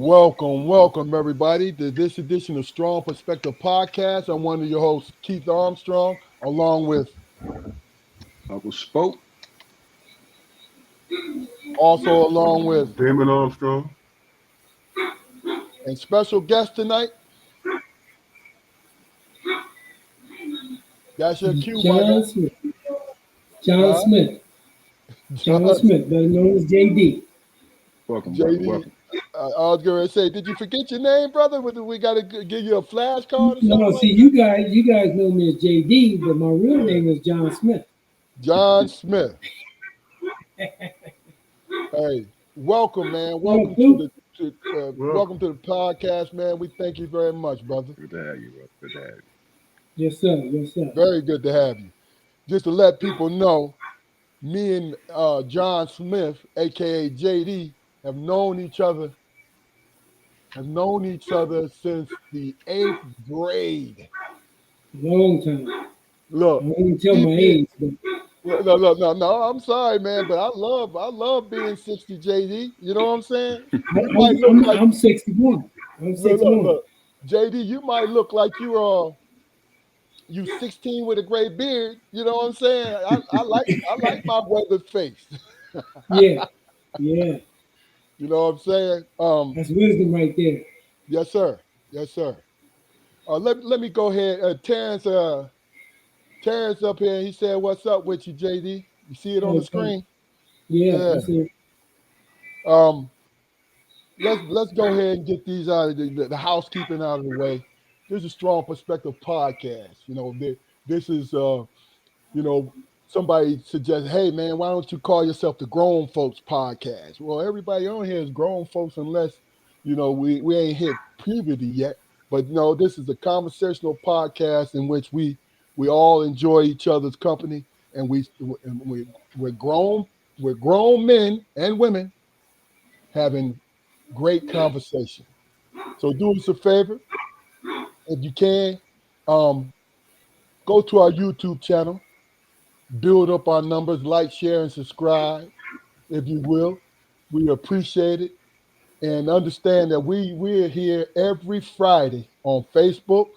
Welcome, everybody, to this edition of Strong Perspective Podcast. I'm one of your hosts, Keith Armstrong, along with Uncle Spoke. also along with Damon Armstrong. and special guest tonight. That's your cue, my guy. John Smith. John Huh? Smith. John John, Smith, better known as JD. Welcome, JD. welcome. I was going to say, did you forget your name, brother? We got to give you a flashcard or something No, like see, you guys know me as JD, but my real name is John Smith. John Smith. Hey, welcome, man. Welcome welcome to the podcast, man. We thank you very much, brother. Good to have you, bro. Good to have you. Yes, sir. Yes, sir. Very good to have you. Just to let people know, me and John Smith, aka JD, have known each other since the 8th grade. Long time. Look, I won't tell my age, but no. I'm sorry, man, but I love being 60, JD. You know what I'm saying? I'm 61. I'm 61. Look, JD, you might look like you 16 with a gray beard. You know what I'm saying? I like my weathered face. Yeah. You know what I'm saying? That's wisdom right there. Yes, sir. Let me go ahead. Terrence up here. He said, "What's up with you, JD? You see it on the screen?" Yeah. That's it. Let's go ahead and get these out of the housekeeping out of the way. This is Strong Perspective Podcast. This is somebody suggests, hey man, why don't you call yourself the Grown Folks Podcast? Well, everybody on here is grown folks unless we ain't hit puberty yet. But no, this is a conversational podcast in which we all enjoy each other's company, and we're grown men and women having great conversation. So do us a favor, if you can, go to our YouTube channel, build up our numbers, like, share, and subscribe, if you will. We appreciate it. And understand that we're here every Friday on Facebook,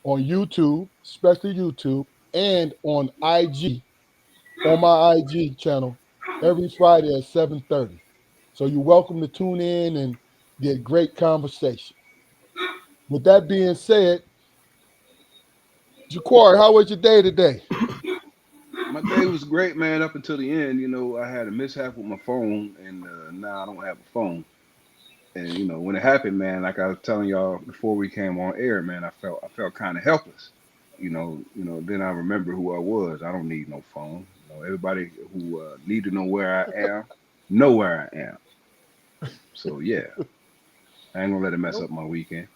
on YouTube, especially YouTube, and on IG, on my IG channel, every Friday at 7:30. So you're welcome to tune in and get great conversation. With that being said, Jaquari, how was your day today? My day was great, man, up until the end. I had a mishap with my phone, and now I don't have a phone. And when it happened, man, like I was telling y'all before we came on air, man, I felt kind of helpless. Then I remember who I was. I don't need no phone. Everybody who need to know where I am, know where I am. So yeah, I ain't gonna let it mess up my weekend.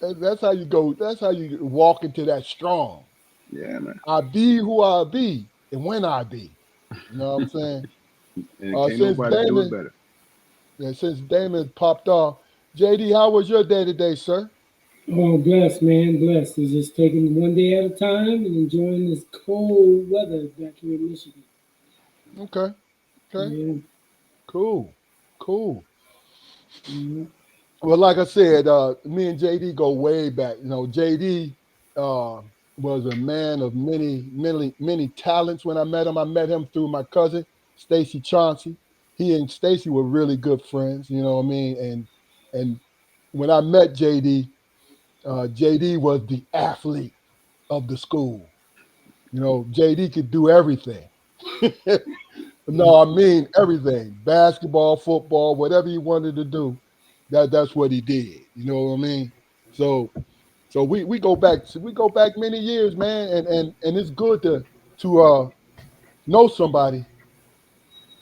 That's how you go. That's how you walk into that strong. Yeah, man. I be who I be and when I be. You know what I'm saying? And can't nobody do it better. Since Damon popped off, JD, how was your day today, sir? Oh, blessed, man. Blessed. It's just taking one day at a time and enjoying this cold weather back here in Michigan. Okay. Yeah. Cool. Mhm. Well, like I said, me and JD go way back. JD was a man of many talents. When I met him through my cousin, Stacy Chauncey. He and Stacy were really good friends, you know what I mean? And when I met JD was the athlete of the school. JD could do everything. No, I mean everything. Basketball, football, whatever he wanted to do, that's what he did. You know what I mean? So we go back many years, man, and it's good to know somebody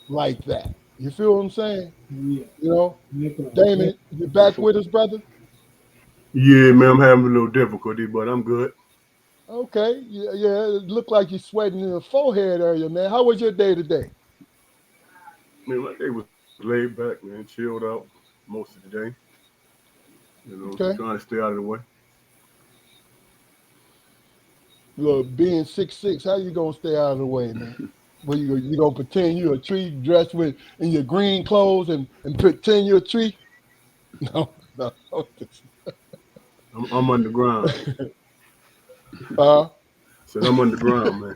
like that. You feel what I'm saying? Yeah. No problem. Damon, you back with us, brother? Yeah, man, I'm having a little difficulty, but I'm good. Okay, yeah. It looked like you're sweating in the forehead area, man. How was your day today? Man, my day was laid back, man, chilled out most of the day. Okay. Trying to stay out of the way. Look, being 6'6", how you gonna stay out of the way, man? Well, you gonna pretend you a tree dressed in your green clothes and pretend you're a tree? No, no. I'm underground. Said I'm underground, man.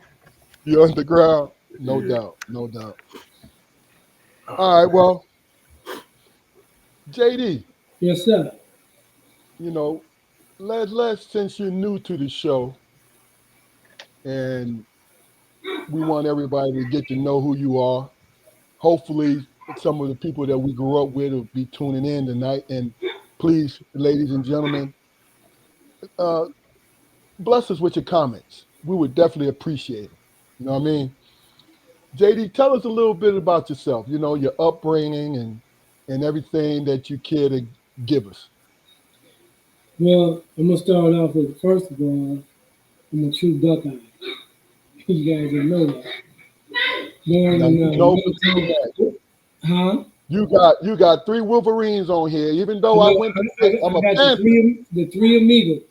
You're underground. No Yeah. doubt. No doubt. All right. Well, JD, Yes, sir. you know, let's since you're new to the show and we want everybody to get to know who you are. Hopefully, some of the people that we grew up with will be tuning in tonight. And please, ladies and gentlemen, uh, bless us with your comments. We would definitely appreciate it. You know what I mean? JD, tell us a little bit about yourself. You know, your upbringing and everything that you care to give us. Well, I'm gonna start off with first of all, I'm a true Buckeye. You guys didn't know that. Born Now in you know for sure Middletown, that huh? you got three Wolverines on here. Even though I No, went to I, Pitt, I I'm a got Panther. the three amigos,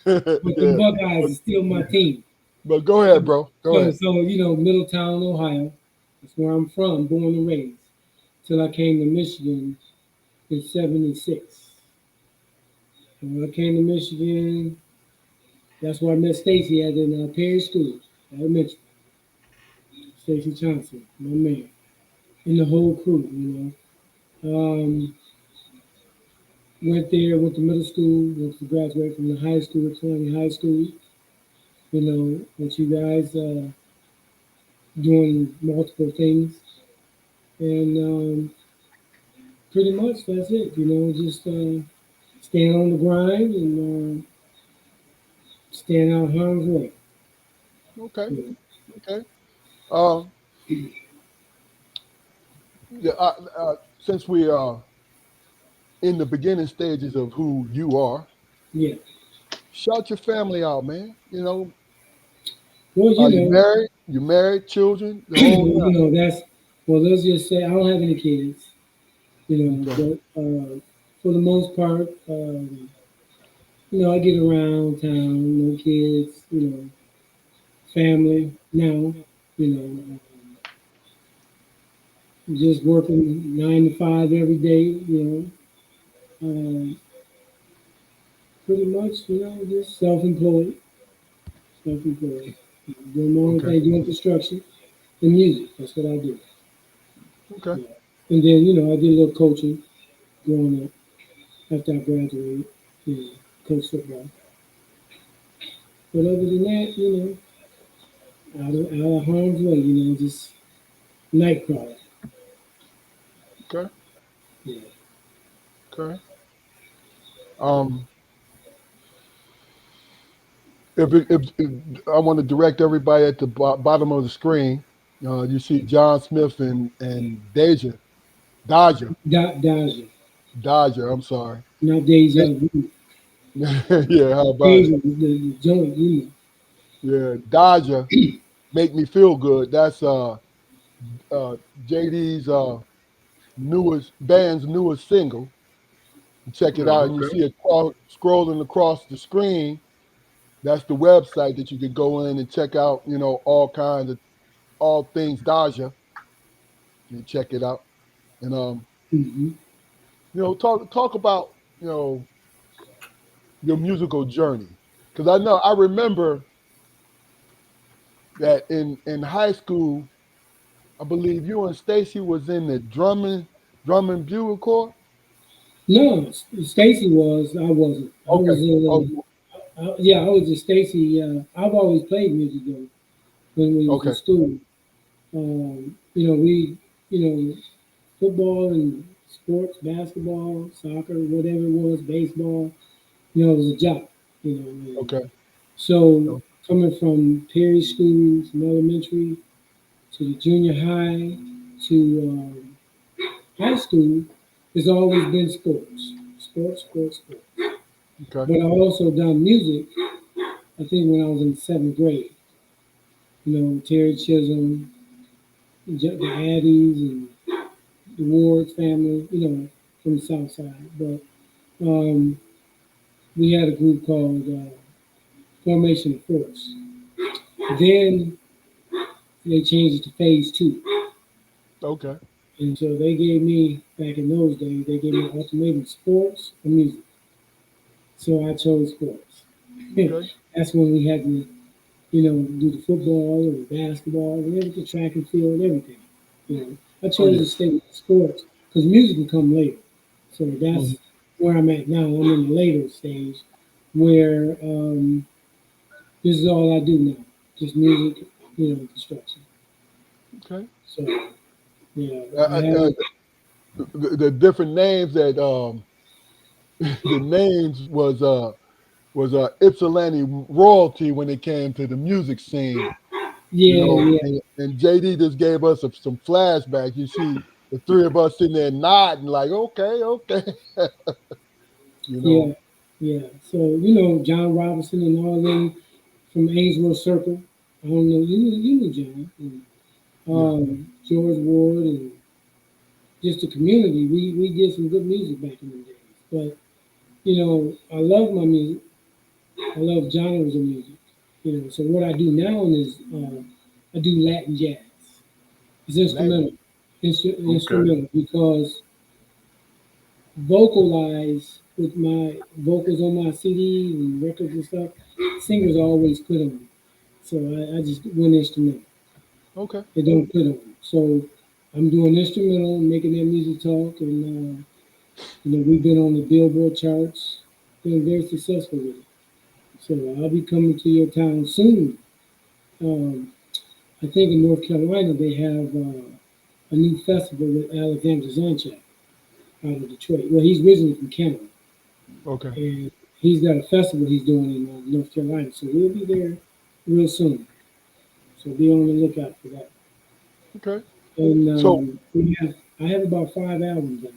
but the Yeah, Buckeyes but, is still my team. but go ahead, bro. Go So, ahead. so Middletown, Ohio. That's where I'm from, born and raised. Till I came to Michigan in '76. And when I came to Michigan, that's where I met Stacy at in Perry School, elementary. Stacy Johnson, my man, and the whole crew. Went there, went to middle school, went to graduate from the high school, Columbia High School. With you guys doing multiple things, and pretty much that's it. Just staying on the grind and staying out of harm's way. Okay. You Okay. Um, yeah. Since we are in the beginning stages of who you are, Yeah. shout your family out, man. You know, Well, are you married? You married, children, the whole that's well. Let's just say I don't have any kids. nine. Okay. But for the most part, I get around town, no kids, family now, you know, just working 9 to 5 every day, pretty much, just self-employed, doing my own Okay. thing, doing construction and music. That's what I do. Okay. Yeah. And then, I did a little coaching growing up after I graduated, coach football. But other than that, out of harm's way, just night crawler. Okay. Yeah. Okay. Um, if I want to direct everybody at the bottom of the screen, you see John Smith and Dodger, Daja, I'm sorry. not deja vu. Yeah, how about it? Deja is the joint, Yeah, Dodger make me feel good. That's JD's newest single. Check it out, Oh, and you okay. see it scrolling across the screen. That's the website that you can go in and check out. All things Daja. You check it out, and Mm-hmm. talk about you know your musical journey, because I remember that in high school, I believe you and Stacy was in the drumming bugle corps. No, Stacy was. I wasn't. I Okay. was Oh, in. Yeah, I was just Stacy. I've always played music though when we was in okay. school. We, football and sports, basketball, soccer, whatever it was, baseball. It was a job. And Okay. so Oh, coming from Perry School, from elementary to the junior high to high school, it's always been sports, sports, sports, sports. okay. But I also done music. I think when I was in 7th grade, Terry Chisholm, the Addies, and the Ward family, from the South Side. But we had a group called Formation of Force. Then they changed it to Phase 2. Okay. And so they gave me, back in those days, they gave me an ultimatum, sports or music. So I chose sports. Okay. That's when we had to, do the football or the basketball, whatever, the track and field, everything. I Oh chose yeah. to stay with sports because music will come later. So Mhm. that's where I'm at now. I'm in the later stage where this is all I do now, just music, construction. Okay. So yeah, Uh, I uh, have. uh, the different names that the names was Ypsilanti royalty when it came to the music scene, Yeah, yeah, and JD just gave us some flashbacks. You see the three of us sitting there nodding like, okay, okay, you know. yeah, yeah. So John Robinson and all them from Ainsworth Circle. I don't know, you knew John, and, Yeah. George Ward, and just the community. We did some good music back in the days. But I love my music. I love genres of music. So what I do now is I do Latin jazz. It's Latin. instrumental, Okay. instrumental because vocalize with my vocals on my CDs and records and stuff. Singers always put on. So I just went instrumental. Okay. They don't put on. So I'm doing instrumental, making that music talk, and we've been on the Billboard charts, been very successful with it. So I'll be coming to your town soon. Um, I think in North Carolina they have a new festival with Alexander Zanchak out of Detroit. Well, he's originally from Canada, Okay. and he's got a festival he's doing in North Carolina. So we'll be there real soon. So be on the lookout for that. Okay. And So I have about 5 albums out.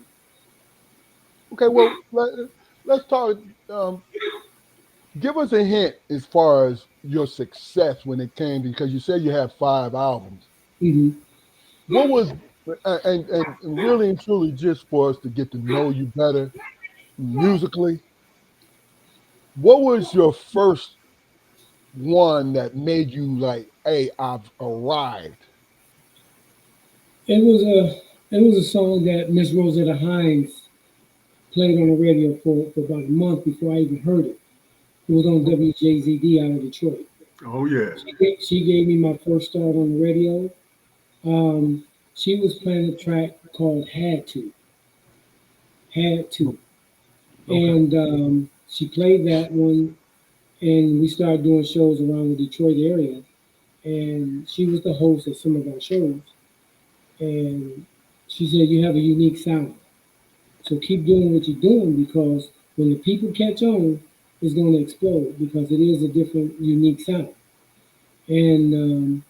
okay, well let's talk. Um, Give us a hint as far as your success when it came because you said you had 5 albums. Mm-hmm. What was and really and truly just for us to get to know you better musically, what was your first one that made you like, hey, I've arrived? It was a song that Miss Rosetta Hines played on the radio for about a month before I even heard it. It was on WJZD out of Detroit. Oh yeah. She gave me my first start on the radio. Um, she was playing a track called Had to, Okay. and she played that one, and we started doing shows around the Detroit area. And she was the host of some of our shows, and she said, "You have a unique sound, so keep doing what you're doing because when the people catch on, it's going to explode because it is a different, unique sound." And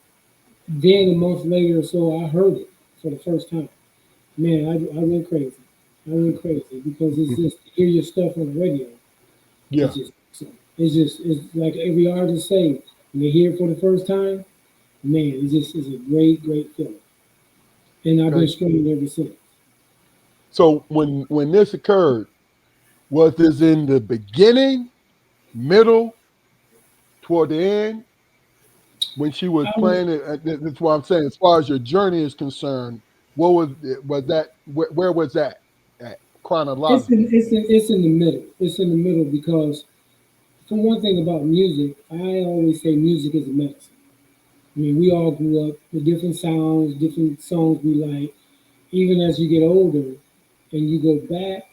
then a month later or so, I heard it for the first time. Man, I went crazy. I went crazy because it's just to hear your stuff on the radio. Yeah. It's just it's like every artist say when they hear it for the first time. Man, it's a great feeling, and I've been Okay. strumming ever since. So when this occurred, was this in the beginning, middle, toward the end? When she was I was playing it, that's what I'm saying. As far as your journey is concerned, what was that? Where was that at chronologically? it's in the middle. It's in the middle because for one thing about music, I always say music is a medicine. I mean, we all grew up with different sounds, different songs we like. Even as you get older and you go back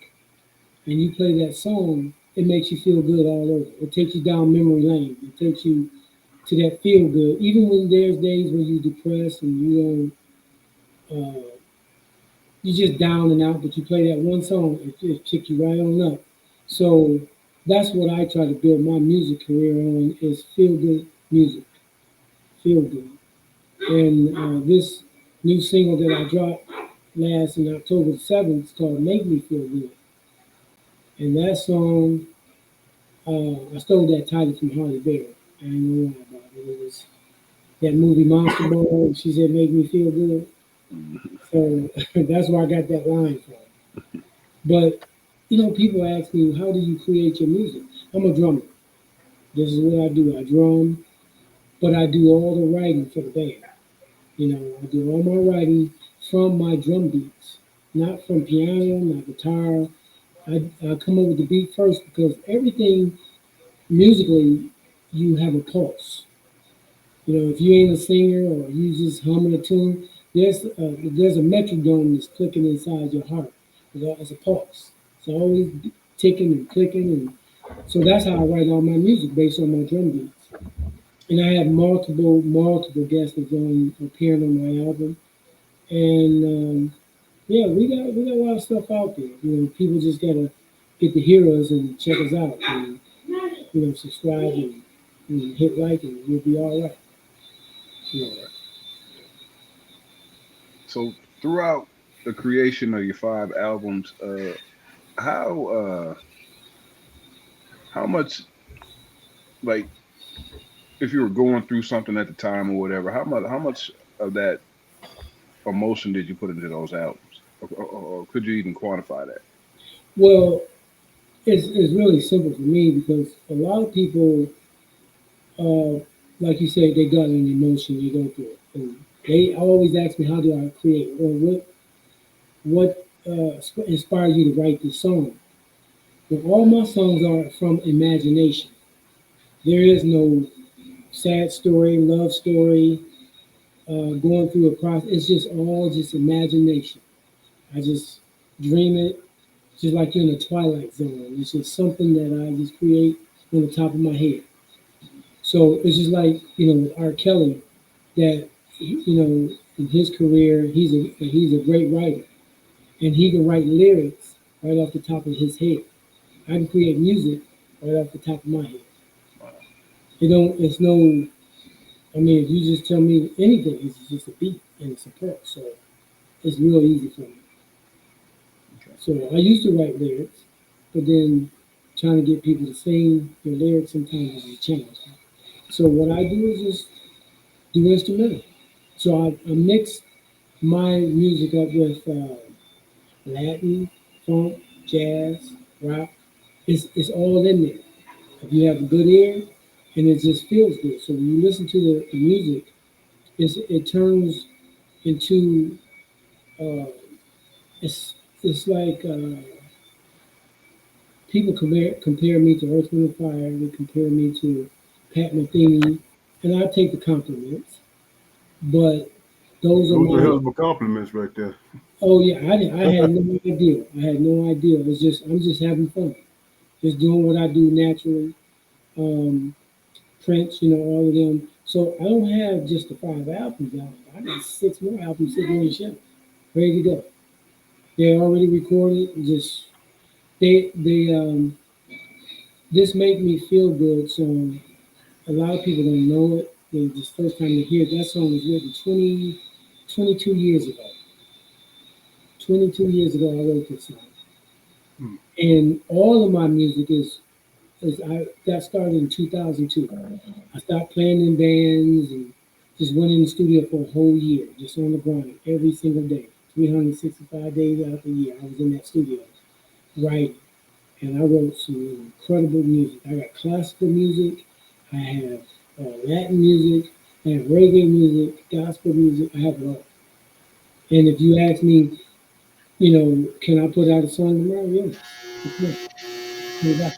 and you play that song, it makes you feel good all over. It takes you down memory lane. It takes you to that feel good. Even when there's days when you're depressed and you're just down and out, but you play that one song, it pick you right on up. So that's what I try to build my music career on is feel good music, feel good. And this new single that I dropped last in October 7th is called Make Me Feel Good. And that song, I stole that title from Harley Berry. I ain't gonna lie about it. It was that movie Monster Ball. She said, "Make me feel good." So that's where I got that line from. But people ask me, "How do you create your music?" I'm a drummer. This is what I do. I drum, but I do all the writing for the band. I do all my writing, from my drum beats, not from piano, not guitar. I come up with the beat first because everything musically, you have a pulse. You know, if you ain't a singer or you just humming a tune, there's a metronome that's clicking inside your heart. It's a pulse. It's always ticking and clicking, and so that's how I write all my music based on my drum beats. And I have multiple guests that join appearing on my album. And yeah, we got a lot of stuff out there. You know, people just gotta get to hear us and check us out, and subscribe and hit like, and you'll be all right. Yeah. So throughout the creation of your 5 albums, how how much, like, if you were going through something at the time or whatever, how much of that emotion did you put into those albums, or could you even quantify that? Well, it's really simple for me because a lot of people, uh, like you said, they got an emotion, they go through it, and they always ask me, how do I create, or what inspired you to write this song? Well, all my songs are from imagination. There is no sad story, love story, going through a process. It's just all just imagination. I just dream it, just like you're in a twilight zone. It's just something that I just create on the top of my head. So it's just like with R. Kelly, that in his career, he's a great writer, and he can write lyrics right off the top of his head. I can create music right off the top of my head. It don't. It's no. I mean, if you just tell me anything, it's just a beat and it's a pulse. So it's real easy for me. Okay. So I used to write lyrics, but then trying to get people to sing the lyrics sometimes is a challenge. So what I do is just do instrumental. So I mix my music up with Latin, funk, jazz, rock. It's all in there. If you have a good ear, and it just feels good. So when you listen to the music, it turns into uh, it's like people compare me to Earth, Wind, and Fire. They compare me to Pat Metheny, and I take the compliments. But those are Those are my. hell of a compliments right there. Oh yeah, I had no idea. I had no idea. It's just I'm just having fun, just doing what I do naturally. Um, Prince, all of them. So I don't have just the 5 albums out. I got 6 more albums sitting on the shelf, ready to go. They're already recorded. Just they this make me feel good. So a lot of people don't know it. They just first time they hear it. That song was written 22 years ago. 22 years ago, I wrote this song, Hmm. and all of my music is I got started in 2002. I stopped playing in bands and just went in the studio for a whole year, just on the grind every single day, 365 days out the year. I was in that studio writing, and I wrote some incredible music. I got classical music, I have Latin music, I have reggae music, gospel music. I have it all. And if you ask me, can I put out a song tomorrow? Yeah, of course. Put it out.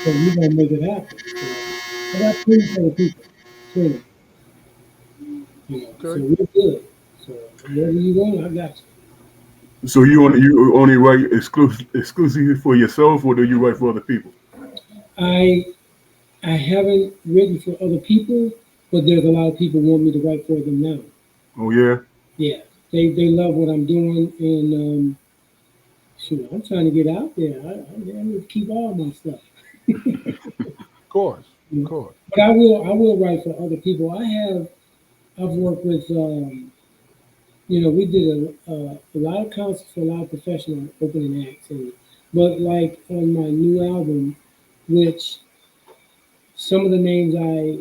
So we're gonna make it happen. So I got 20 for the people. 20. So Okay. we're good. So whatever you want, I got So you only write exclusively for yourself, or do you write for other people? you. I haven't written for other people, but there's a lot of people want me to write for them now. Oh yeah. Yeah, they love what I'm doing, and shoot, I'm trying to get out there. I need to keep all my stuff. Of course. You Of know. course. But I will write for other people. I've worked with we did a lot of concerts for a lot of professional opening acts, but like on my new album, which some of the names I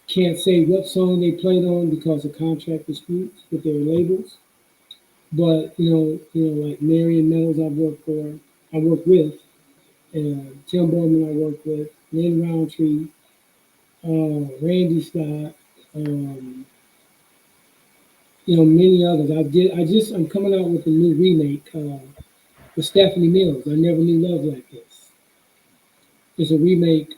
can't say what song they played on because of contract disputes with their labels. But like Marion Meadows, I worked with, Tim Bowman, I worked with, Lynn Roundtree, Randy Scott, um, many others. I'm coming out with a new remake with Stephanie Mills. I Never Knew Love Like This. It's a remake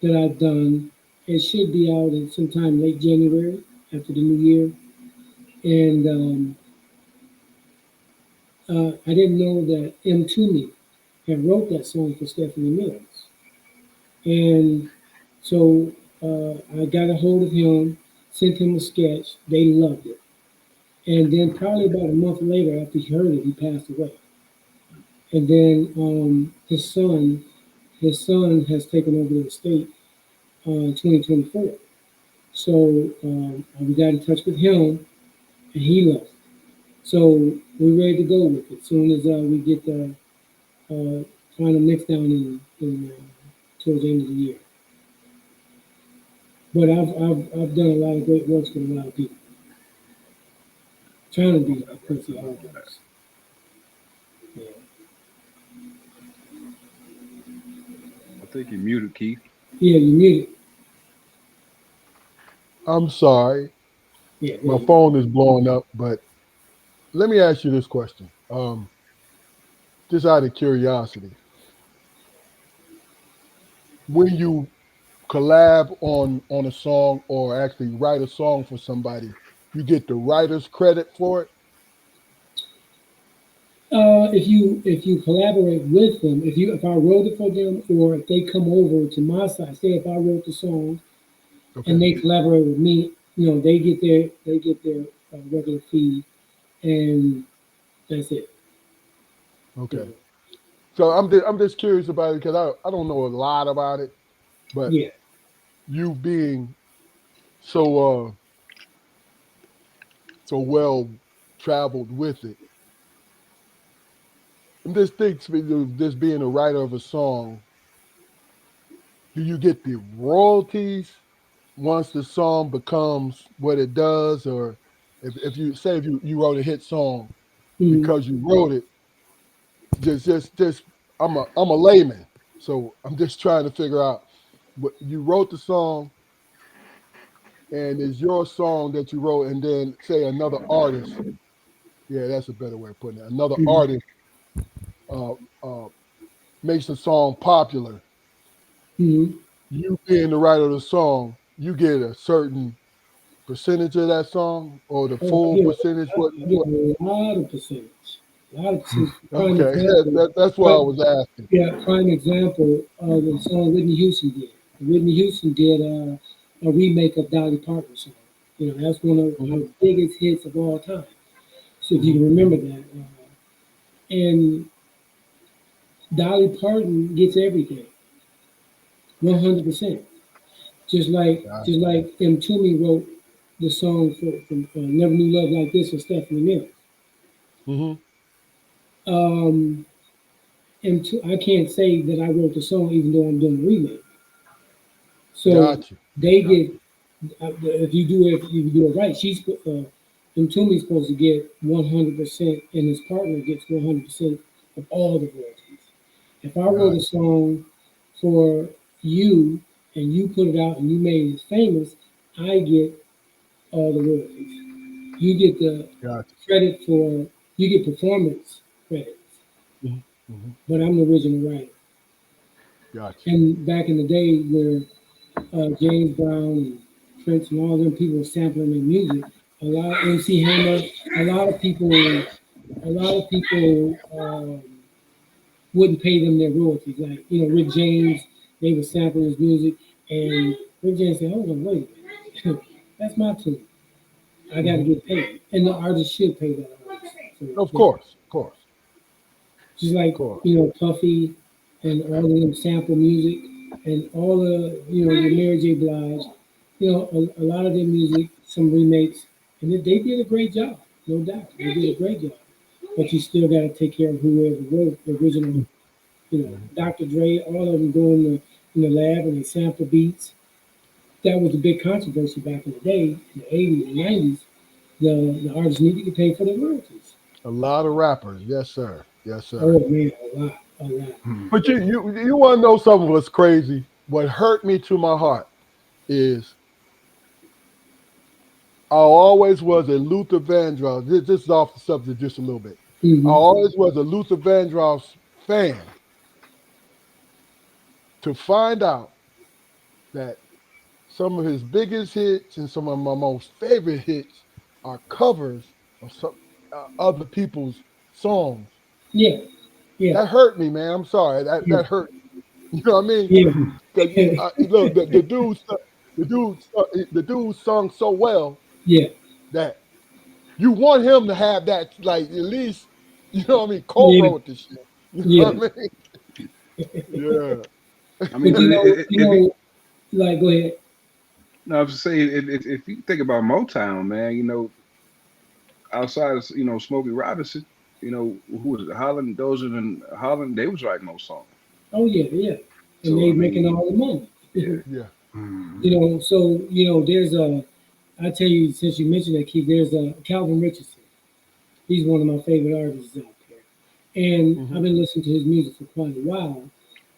that I've done. It should be out in sometime late January after the new year. And I didn't know that M. Toomey had wrote that song for Stephanie Mills. And so I got a hold of him, sent him a sketch. They loved it. And then probably about a month later, after he heard it, he passed away. And then his son has taken over the estate in 2024. So we got in touch with him, and he loved it. So we're ready to go with it as soon as we get the final mix down in towards the end of the year. But I've done a lot of great works with a lot of people. Trying to be like Quincy Hardhouse. Yeah. I think you're muted, Keith. Yeah, you muted. I'm sorry. Yeah. My phone is blowing up, but let me ask you this question. Just out of curiosity. When you collab on a song or actually write a song for somebody, you get the writer's credit for it? If you collaborate with them, if I wrote it for them, or if they come over to my side, say if I wrote the song Okay. and they collaborate with me, they get their regular fee, and that's it. Okay. So I'm just curious about it because I don't know a lot about it, but Yeah. you being so well traveled with it, I'm just thinking of this being a writer of a song. Do you get the royalties once the song becomes what it does, or if you say if you wrote a hit song Mhm. because you wrote it, just I'm a layman, so I'm just trying to figure out what you wrote the song, and it's your song that you wrote, and then say another artist. Yeah, that's a better way of putting it. Another Mhm. artist uh, uh, makes the song popular. Mhm. You being the writer of the song, you get a certain percentage of that song or the Oh, full percentage. I get a lot of percentage. A lot of percentage. Prime Okay, example. that's why I was asking. Yeah, prime example of the song Whitney Houston did. Whitney Houston did a remake of Dolly Parton's song. That's one of her biggest hits of all time. So if you can remember that. And Dolly Parton gets everything, 100%. Just like M. Toomey wrote the song from Never Knew Love Like This with Stephanie Mills. Mm-hmm. I can't say that I wrote the song even though I'm doing a remake. So Gotcha. they get if you do it right, M. Toomey's supposed to get 100%, and his partner gets 100% of all the royalties. If I wrote a Gotcha. song for you and you put it out and you made it famous, I get all the royalties. You get the Gotcha. credit for you get performance credits, Mm-hmm. but I'm the original writer. Gotcha. And back in the day where James Brown and Prince and all them people were sampling their music, a lot of MC Hammer, a lot of people wouldn't pay them their royalties. Like Rick James, they would sample his music, and Rick James said, "Hold on, wait a minute, that's my tune. I got to get paid," and the artist should pay that artist. So, Of course. just like Puffy and all of them sample music and all the the Mary J. Blige, a lot of their music, some remakes, and they did a great job, no doubt. They did a great job, but you still got to take care of whoever wrote the original. Dr. Dre, all of them doing in the lab and they sample beats. That was a big controversy back in the day, in the 80s and 90s. The artists need to get paid for their royalties. A lot of rappers. Yes, sir. Yes, sir. Oh man, a lot. But you want to know something what's crazy? What hurt me to my heart is I always was a Luther Vandross. This is off the subject just a little bit. I Mhm. always was a Luther Vandross fan. To find out that some of his biggest hits and some of my most favorite hits are covers of some other people's songs. Yeah, yeah, That hurt me, man. I'm sorry. yeah, That hurt. You know what I mean? yeah, Because look, the dude sung so well yeah, that you want him to have that, like, at least, you know what I mean, yeah, co-wrote the shit. You know yeah. what I mean? Yeah. I mean, But but if you like, go ahead. no, I was saying if you think about Motown, man, outside of Smokey Robinson, who was it, Holland, Dozier and Holland, they was writing those songs. Oh yeah, yeah. And So I they making mean, all the money. yeah, Yeah. So there's a. I tell you, since you mentioned that, Keith, there's a Calvin Richardson. He's one of my favorite artists out there, and Hmm. I've been listening to his music for quite a while,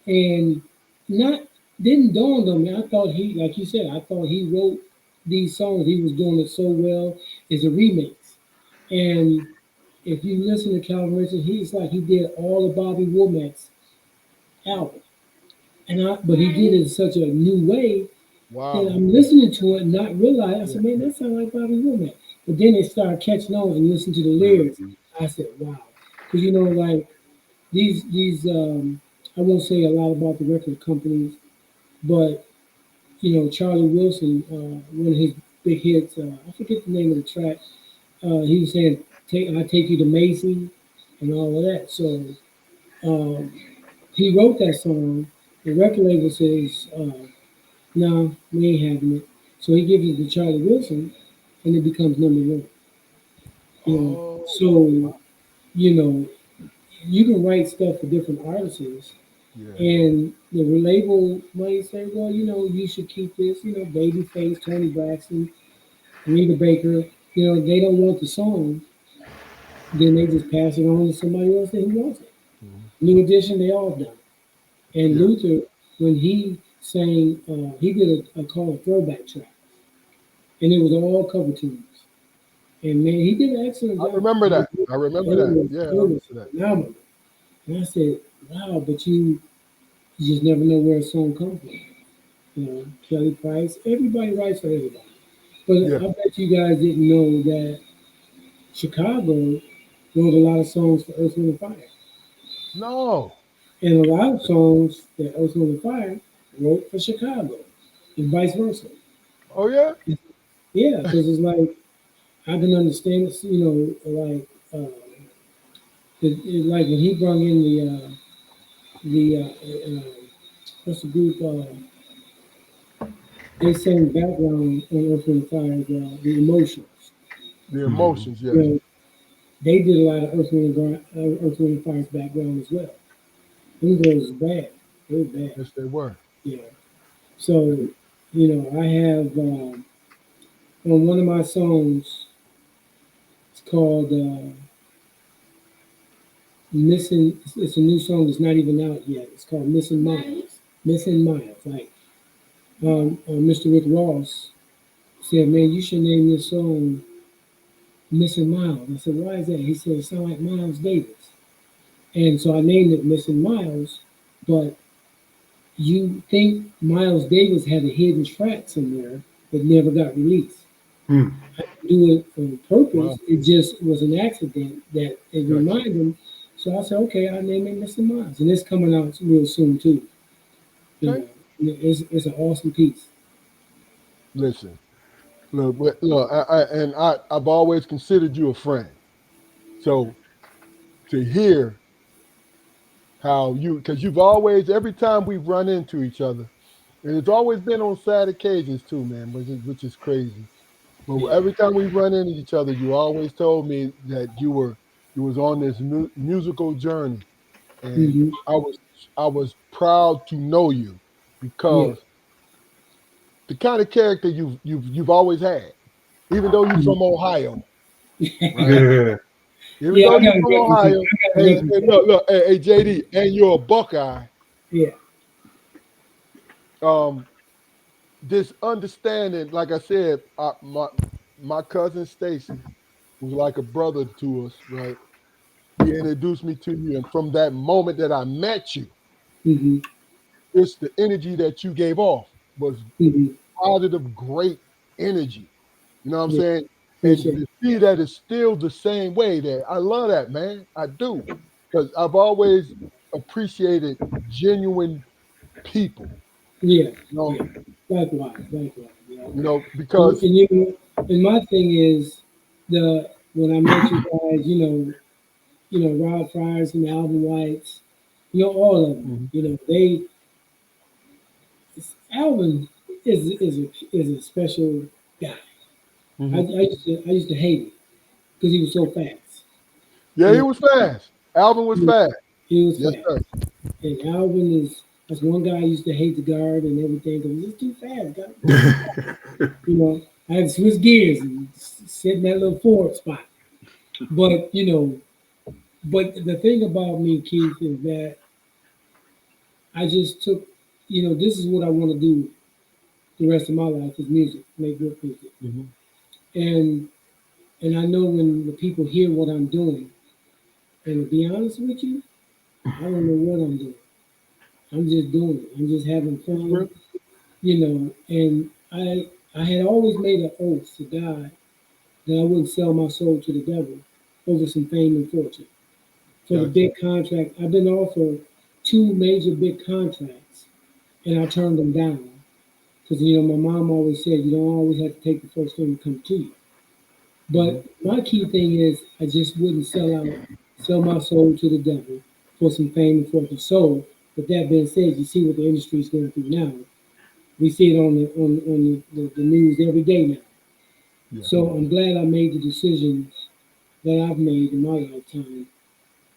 and not didn't dawn on me. I thought he, like you said, I thought he wrote these songs. He was doing it so well. It's a remix, and if you listen to Calvin Richardson, he's like he did all of Bobby Womack's album, but he did it in such a new way that Wow. I'm listening to it and not realize. I Yeah. said, man, that sounds like Bobby Womack. But then it started catching on and listening to the lyrics. I said, wow, because like these I won't say a lot about the record companies, but Charlie Wilson, one of his big hits, I forget the name of the track. He was saying, I take you to Macy and all of that. So um, he wrote that song. The record label says, no, we ain't having it. So he gives it to Charlie Wilson, and it becomes number one. Oh. So you know, you can write stuff for different artists, Yeah. and the label might say, well, you should keep this. Babyface, Tony Braxton, Rita Baker. They don't want the song, then they just pass it on to somebody else that wants it. Mhm. New Edition, they all done. And Yeah. Luther, when he sang, he did a called a throwback track, and it was all cover tunes. And man, he did an excellent I job. remember that. It I remember that. was, Yeah, I it remember was that. phenomenal. And I said, wow, but you just never know where a song comes from. Kelly Price, everybody writes for everybody. But Yeah. I bet you guys didn't know that Chicago wrote a lot of songs for Earth, Wind, and Fire. No. And a lot of songs that Earth, Wind, and Fire wrote for Chicago, and vice versa. Oh yeah. Yeah, because it's like, I can understand, like, like when he brought in what's the group, they sang background on Earth, Wind, and Fire, the Emotions. The emotions. You Yes. know, they did a lot of Earth, Wind, and Fire's background as well. Them girls is bad. They were bad. Yes, they were. Yeah. So, I have on one of my songs, it's called Missing. It's a new song that's not even out yet. It's called Missing Miles. Missing Miles. Like Mr. Rick Ross said, man, you should name this song Missing Miles. I said, why is that? He said, it sounds like Miles Davis. And so I named it Missing Miles, but you think Miles Davis had a hidden track somewhere that never got released. Hmm. I didn't do it on purpose. Wow. It just was an accident that it Gotcha. reminded him. So I said, okay, I'll name it Mr. Miles. And it's coming out real soon, too. Okay. It's an awesome piece. Listen. Look. I've always considered you a friend. So to hear how because you've always, every time we've run into each other, and it's always been on sad occasions too, man, which is crazy. But every time we run into each other, you always told me that you was on this musical journey, and Hmm. I was proud to know you Yeah. because the kind of character you've always had, even though you're from Ohio, right? Yeah. Even Yeah, though I you're got to from represent. Ohio, I got to represent. look, hey, JD, and you're a Buckeye. Yeah. Um, this understanding, like I said, my cousin Stacy, who's like a brother to us, right? He introduced me to you, and from that moment that I met you, Mm-hmm. it's the energy that you gave off was Mm-hmm. positive, great energy. You know what I'm Yeah, saying? And appreciate to it. see that it's still the same way there, I love that, man. I do. Because I've always appreciated genuine people. Yeah, You know, yeah. Likewise, likewise. Yeah. because And you know, and my thing is the when I met you guys, Rod Fryers and Alvin Whites, all of them. Mhm, Alvin is a special guy. I mhm. used to hate him because he was so fast. Yeah, You he know, was fast. Alvin was he, fast. he was Yes, fast. sir. And Alvin that's one guy I used to hate the guard and everything because he's too fast. Go too fast. I had to switch gears and sit in that little forward spot. But but the thing about me, Keith, is that I just took, this is what I want to do the rest of my life is music, make good music. Mhm. And and I know when the people hear what I'm doing, and to be honest with you, I don't know what I'm doing. I'm just doing it. I'm just having That's fun, real. and I had always made an oath to God that I wouldn't sell my soul to the devil over some fame and fortune. For the Gotcha. big contract, I've been offered two major big contracts, and I turned them down because my mom always said you don't always have to take the first thing to come to you. Mhm. But my key thing is I just wouldn't sell my soul to the devil for some fame and fortune. So, with that being said, you see what the industry is going through now. We see it on the news every day now. Yeah. So I'm glad I made the decisions that I've made in my lifetime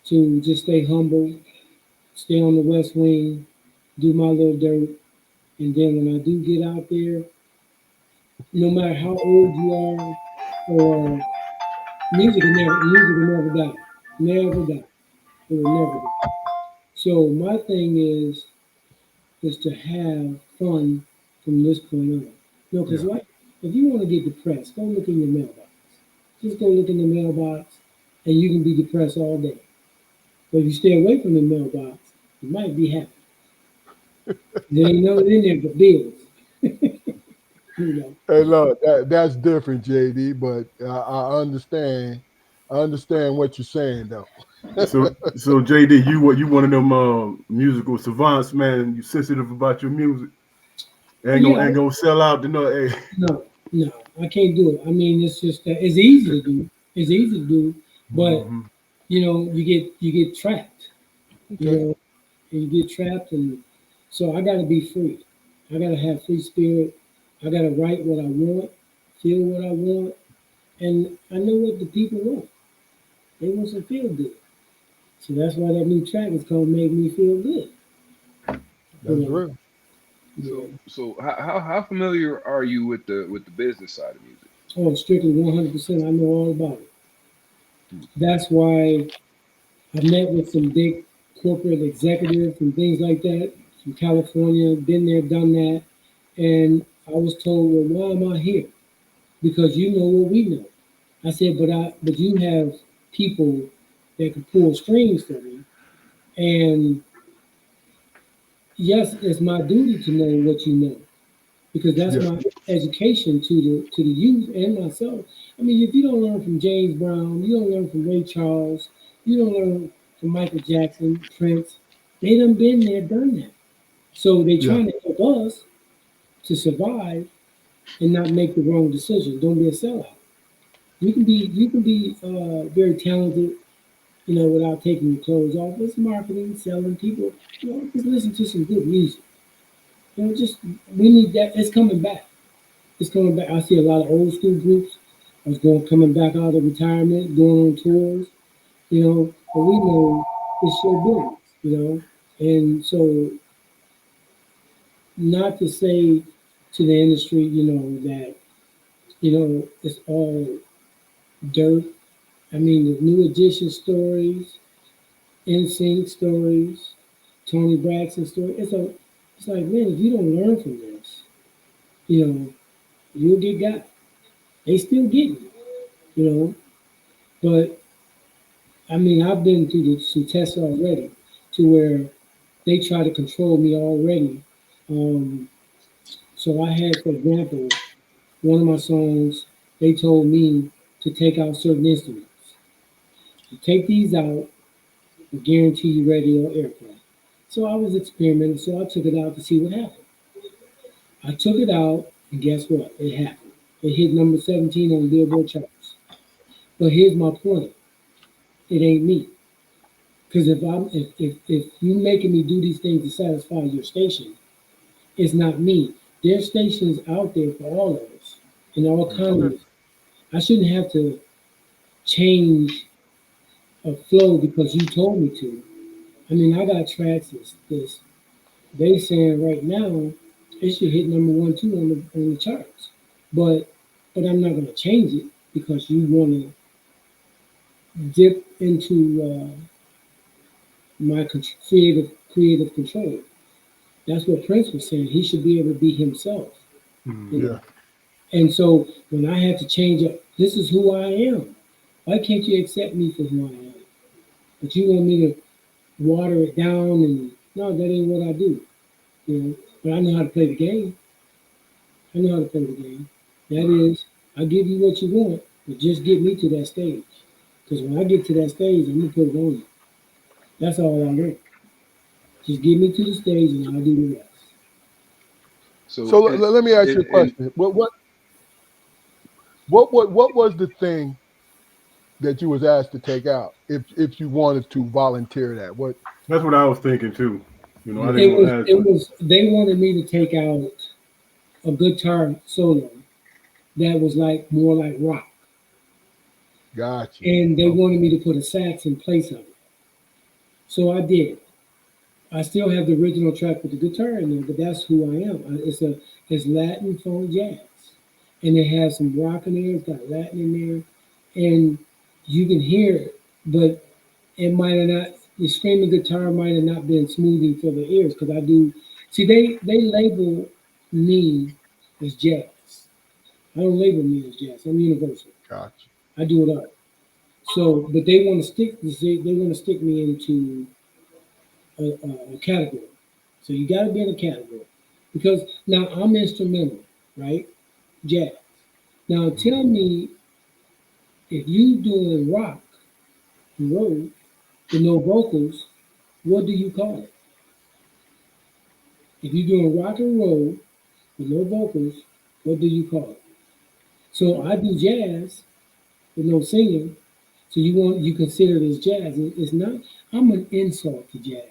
to just stay humble, stay on the West Wing, do my little dirt, and then when I do get out there, no matter how old you are, or music will never die, never die. It will never die. So my thing is to have fun from this point on. Because Yeah. like if you want to get depressed, go look in your mailbox. Just go look in the mailbox, and you can be depressed all day. But if you stay away from the mailbox, you might be happy. There ain't nothing in there but bills. you know. Hey, look, that's different, JD, but I understand. I understand what you're saying, though. So JD, you one of them musical savants, man. You sensitive about your music. Oh Ain't yeah, gonna sell out to no. Hey. no, no, I can't do it. I mean, it's just it's easy to do. It's easy to do, but Mhm. you get trapped. You Okay. know, and you get trapped, and so I got to be free. I got to have free spirit. I got to write what I want, feel what I want, and I know what the people want. They want to feel good. So that's why that new track is called "Make Me Feel Good." You That's know, real. yeah. So how familiar are you with the business side of music? Oh, strictly 100%. I know all about it. Hmm. That's why I met with some big corporate executives and things like that from California. Been there, done that, and I was told, "Well, why am I here? Because you know what we know." I said, "But you have people that can pull strings for me, and yes, it's my duty to know what you know." Because that's Yeah. my education to the youth and myself. I mean, if you don't learn from James Brown, you don't learn from Ray Charles, you don't learn from Michael Jackson, Prince. They done been there, done that. So they Yeah. trying to help us to survive and not make the wrong decision. Don't be a sellout. You can be very talented, without taking your clothes off. It's marketing, selling people. Just listen to some good music. Just we need that. It's coming back. It's coming back. I see a lot of old school groups that's coming back out of retirement, going on tours, but we know it's show business. And so not to say to the industry, that, it's all dirt. I mean, the new edition stories, NSYNC stories, Tony Braxton story. It's like, man, if you don't learn from this, you know, you'll get got. They still get me, you know. But I mean, I've been through some tests already to where they try to control me already. Um, so I had, for example, one of my songs, they told me to take out certain instruments. You take these out, I guarantee you radio airplay. So I was experimenting, so I took it out to see what happened. I took it out, and guess what? It happened. It hit number 17 on the Billboard charts. But here's my point. It ain't me. Because if you making me do these things to satisfy your station, it's not me. There's stations out there for all of us in all kinds of. I shouldn't have to change a flow because you told me to. I mean, I got tracks this they saying right now it should hit number 1, 2 on the charts, but I'm not gonna change it because you want to dip into my creative control. That's what Prince was saying. He should be able to be himself. You know? Yeah. And so when I had to change up, this is who I am. Why can't you accept me for who I am? But you want me to water it down and no, that ain't what I do. You know, but I know how to play the game. I know how to play the game. That is, I give you what you want, but just get me to that stage. Because when I get to that stage, I'm gonna put it on you. That's all I want. Just get me to the stage and I'll do the rest. So let me ask you a and question. What was the thing that you was asked to take out if you wanted to volunteer that? What? That's what I was thinking too. You know, I Yeah. didn't want to ask. It was they wanted me to take out a guitar solo that was like more like rock. Got you. And they Okay. wanted me to put a sax in place of it. So I did. I still have the original track with the guitar in there, but that's who I am. It's Latin funk jazz, and it has some rock in there. It's got Latin in there, and you can hear it, but it might have not. The screaming guitar might have not been smoothing for the ears because I do. See, they label me as jazz. I don't label me as jazz. I'm universal. Got I do it all. So, but they want to stick me into a category. So you got to be in a category because now I'm instrumental, right? Jazz. Now tell me if you doing rock and roll with no vocals, what do you call it? If you're doing rock and roll with no vocals, what do you call it? So I do jazz with no singing. So you consider it as jazz. It's not. I'm an insult to jazz.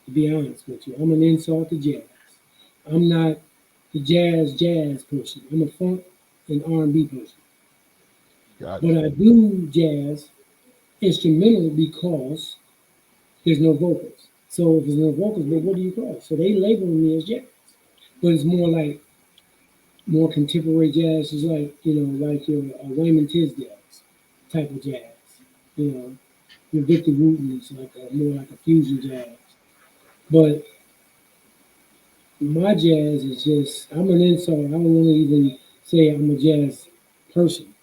To be honest with you, I'm an insult to jazz. I'm not the jazz person. I'm a funk and R&B person. got But I do jazz instrumental because there's no vocals. So if there's no vocals, then what do you call it? So they label me as jazz. But it's more like more contemporary jazz. It's like, like your Wayman Tisdale's type of jazz. You know, your Victor Wooten's like more like a fusion jazz. But my jazz is just, I'm an insult. I don't want to even say I'm a jazz person.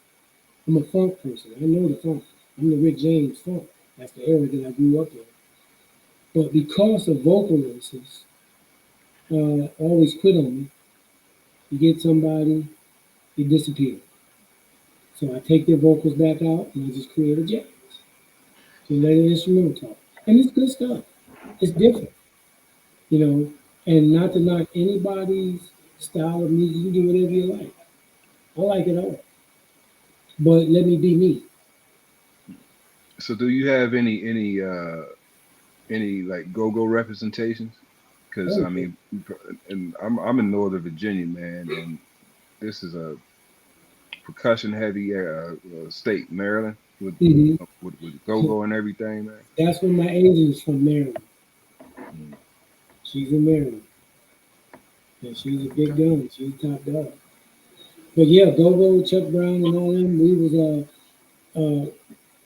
I'm a funk person. I know the funk. I'm the Rick James funk. That's the era that I grew up in. But because of vocal races, always quit on me. You get somebody, they disappear. So I take their vocals back out and I just create a jazz. So let an instrumental talk. And it's good stuff. It's different, you know. And not to knock anybody's style of music, you can do whatever you like. I like it all. But let me be me. so do you have any like go-go representations? Because I Oh, mean, and I'm in Northern Virginia, man, and this is a percussion heavy state, Maryland, hmm with go-go and everything, man. That's where my agent is from, Maryland. Mm. She's in Maryland. And she's a big Okay. gun. She's top dog. But yeah, Go Go, Chuck Brown, and all them.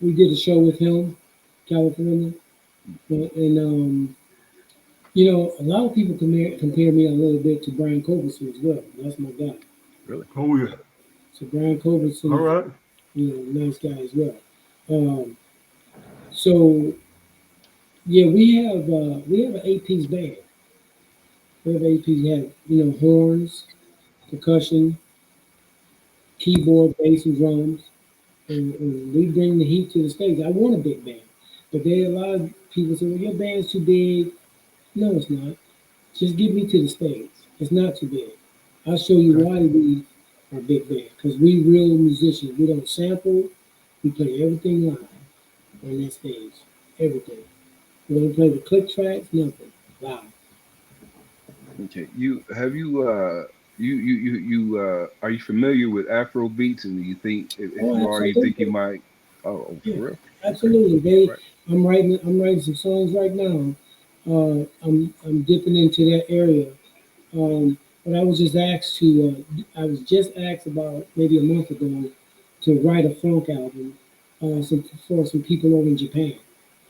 We did a show with him, California, and a lot of people compare me a little bit to Brian Coverson as well. That's my guy. Really? Oh yeah. So Brian Culbertson, All right. Nice guy as well. So yeah, we have an 8-piece band. We have 8 piece. We have horns, percussion, keyboard, bass, and drums, and we bring the heat to the stage. I want a big band, but a lot of people say, "Well, your band's too big." No, it's not. Just get me to the stage. It's not too big. I'll show you Okay. why we are a big band. Because we real musicians. We don't sample. We play everything live on that stage. Everything. We don't play the click tracks, nothing. Live. Okay. Are you familiar with Afro beats? And do you think if Oh, you are, you think you absolutely. might? Oh, Yeah, for real? Okay. absolutely. Right. I'm writing some songs right now. I'm dipping into that area. But I was just asked about maybe a month ago to write a funk album, for some people over in Japan.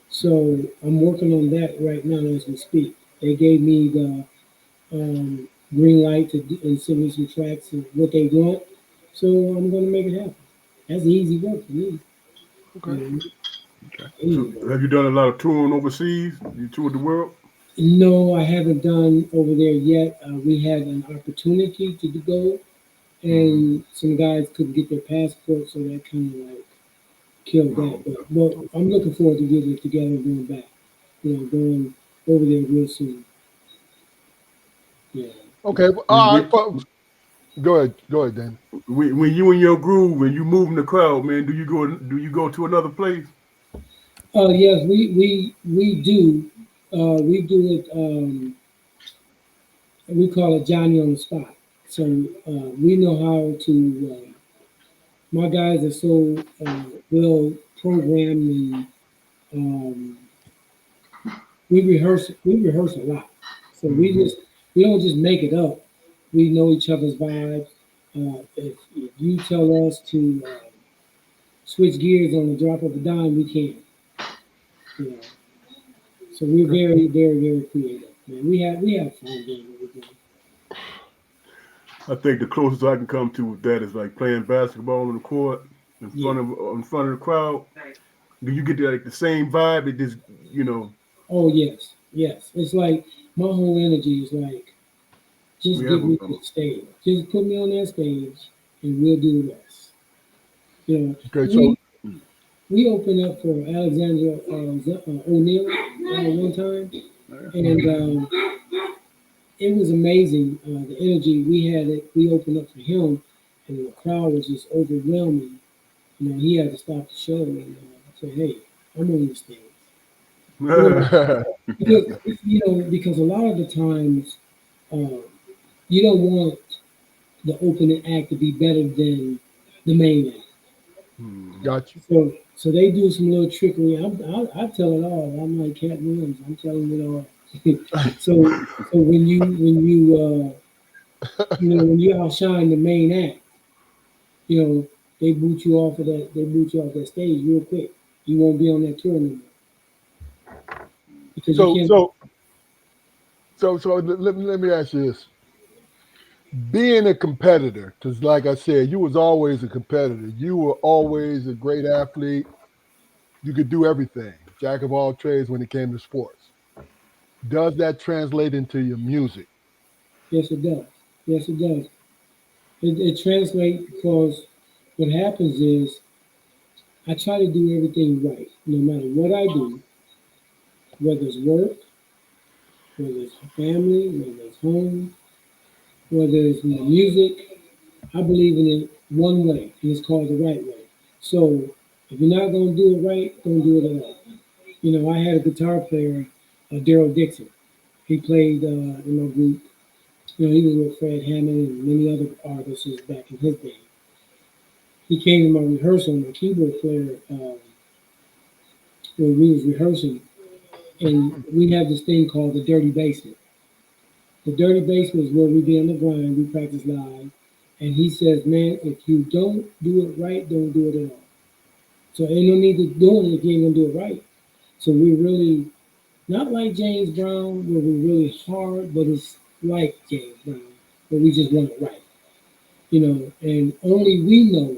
So I'm working on that right now as we speak. They gave me the green light and send me some tracks and what they want. So I'm going to make it happen. That's easy work for me. You Okay. know, Okay. So easy work. have you done a lot of touring overseas? You toured the world? No, I haven't done over there yet. We had an opportunity to go, Mm-hmm. and some guys couldn't get their passport, so that kind of like killed that. Oh, But I'm looking forward to getting it together and going back. Going over there real soon. Yeah. Okay. Well, when, all right, when, folks. Go ahead. Go ahead, Dan. when you in your groove, when you move in the crowd, man, do you go to another place? Oh yes, we do. We do it. We call it Johnny on the spot. So we know how to. My guys are so well programmed, and um, we rehearse a lot. So Mm-hmm. we don't just make it up. We know each other's vibes. If you tell us to switch gears on the drop of a dime, we can. You know. So we're Okay. very, very, very creative. Man, we have fun doing what we're doing. I think the closest I can come to with that is like playing basketball on the court Yeah. in front of the crowd. Do you get like the same vibe? It just you know Oh yes, yes. It's like my whole energy is like, we just have get me to the stage. Just put me on that stage, and we'll do the rest. You know, Okay. So we we opened up for Alexander O'Neal one time, Okay. and it was amazing. The energy we had. We opened up for him, and the crowd was just overwhelming. He had to stop the show and say, "Hey, I'm on the stage." You know, because a lot of the times uh, you don't want the opening act to be better than the main act. Hmm. got you. So they do some little trickery. I tell it all. I'm like Cat Williams. I'm telling it all. So when you outshine the main act, you know they boot you off of that. They boot you off that stage real quick. You won't be on that tour anymore because you So can't. so so let me ask you this: being a competitor, because like I said, you was always a competitor. You were always a great athlete. You could do everything, jack of all trades when it came to sports. Does that translate into your music? Yes, it does. Yes, it does. It translates because what happens is I try to do everything right, no matter what I do, whether it's work, whether it's family, whether it's home, whether it's my music. I believe in it one way, and it's called the right way. So if you're not going to do it right, don't do it at all. I had a guitar player, Daryl Dixon. He played in my group. He was with Fred Hammond and many other artists back in his day. He came to my rehearsal, my keyboard player, when we was rehearsing, and we have this thing called the dirty basement. The dirty basement is where we be on the grind, we practice live, and he says, "Man, if you don't do it right, don't do it at all." So ain't no need to do it if you ain't gonna do it right. So we're really not like James Brown, where we're really hard, but it's like James Brown, where we just want it right. and only we know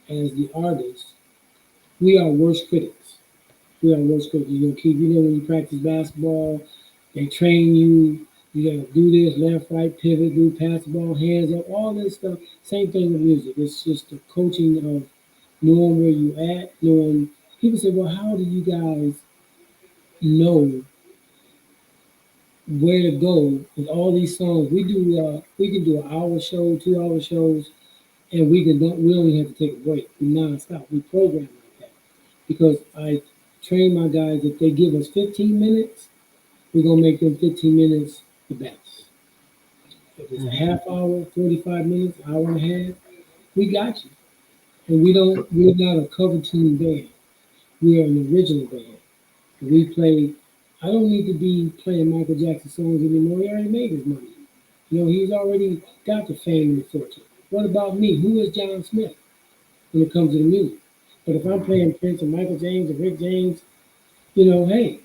as the artists, we are worst critics. We are worst critics. Keith, when you practice basketball, they train you. You gotta do this, left, right, pivot, do pass the ball, hands up, all this stuff. Same thing with music. It's just the coaching of knowing where you at, knowing people say, well, how do you guys know where to go with all these songs? We can do an hour show, 2 hour shows, and we don't even have to take a break. We nonstop. We program like that. Because I train my guys, if they give us 15 minutes, we're gonna make them 15 minutes the best. If it's a half hour, 45 minutes, hour and a half, we got you. And we're not a cover tune band. We are an original band. And we play, I don't need to be playing Michael Jackson songs anymore. He already made his money. He's already got the fame and the fortune. What about me? Who is John Smith when it comes to the music? But if I'm playing Prince or Michael James or Rick James, hey,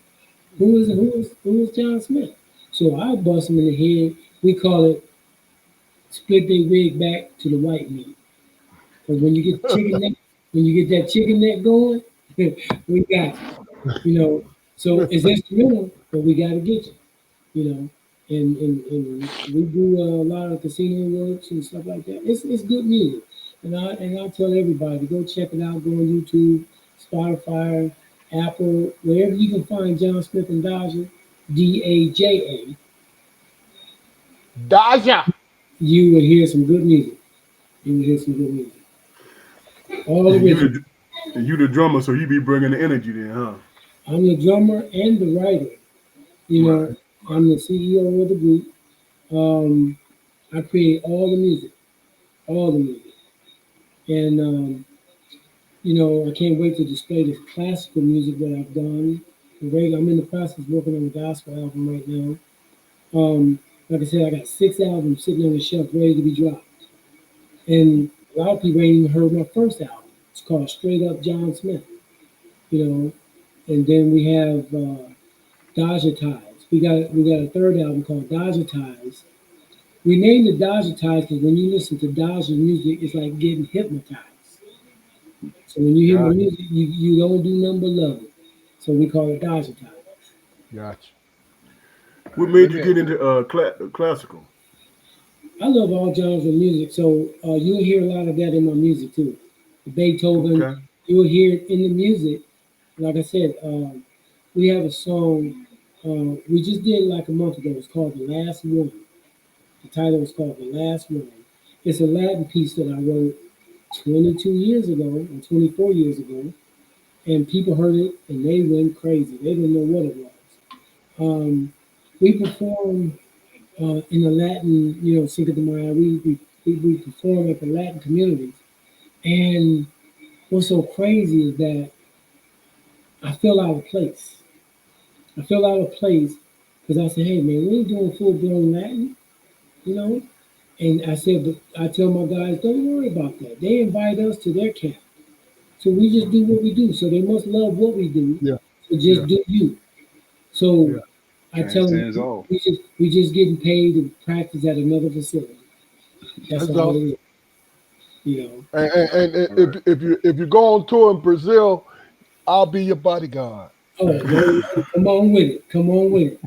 who is John Smith? So I bust him in the head. We call it split their wig back to the white meat. Because when you get that chicken neck going, we got you. So it's instrumental, but we got to get you. And we do a lot of casino works and stuff like that. It's good music, and I tell everybody, go check it out. Go on YouTube, Spotify, Apple, wherever you can find John Smith and Daja, Daja. Daja. You will hear some good music. All the original. You the drummer, so you be bringing the energy then, huh? I'm the drummer and the writer. Right. I'm the CEO of the group. I create all the music. And I can't wait to display the classical music that I've done. I'm in the process of working on a gospel album right now. Like I said, I got 6 albums sitting on the shelf ready to be dropped. And a lot of people ain't even heard my first album. It's called Straight Up John Smith. And then we have Daja Ties. We got a third album called Daja Ties. We named it Daja Ties because when you listen to Daja music, it's like getting hypnotized. So when you hear my music, you don't do nothing but love it. So we call it Daja Ties. Gotcha. What made you get into classical? I love all genres of music, so you'll hear a lot of that in my music too. Beethoven, Okay. you'll hear it in the music. Like I said, we have a song we just did like a month ago. It's called The Last One. The title is called The Last One. It's a Latin piece that I wrote 22 years ago or 24 years ago, and people heard it and they went crazy. They didn't know what it was. We perform in the Latin, Cinco de Mayo. We perform at the Latin communities, and what's so crazy is that I feel out of place. I feel out of place because I said, hey man, we ain't doing full blown Latin, And I said, but I tell my guys, don't worry about that. They invite us to their camp. So we just do what we do. So they must love what we do. Yeah. So just do you. So Yeah. I tell Transcends them all. we just getting paid to practice at another facility. That's all it is. And if you go on tour in Brazil, I'll be your bodyguard. Oh, come on with it. Come on with it.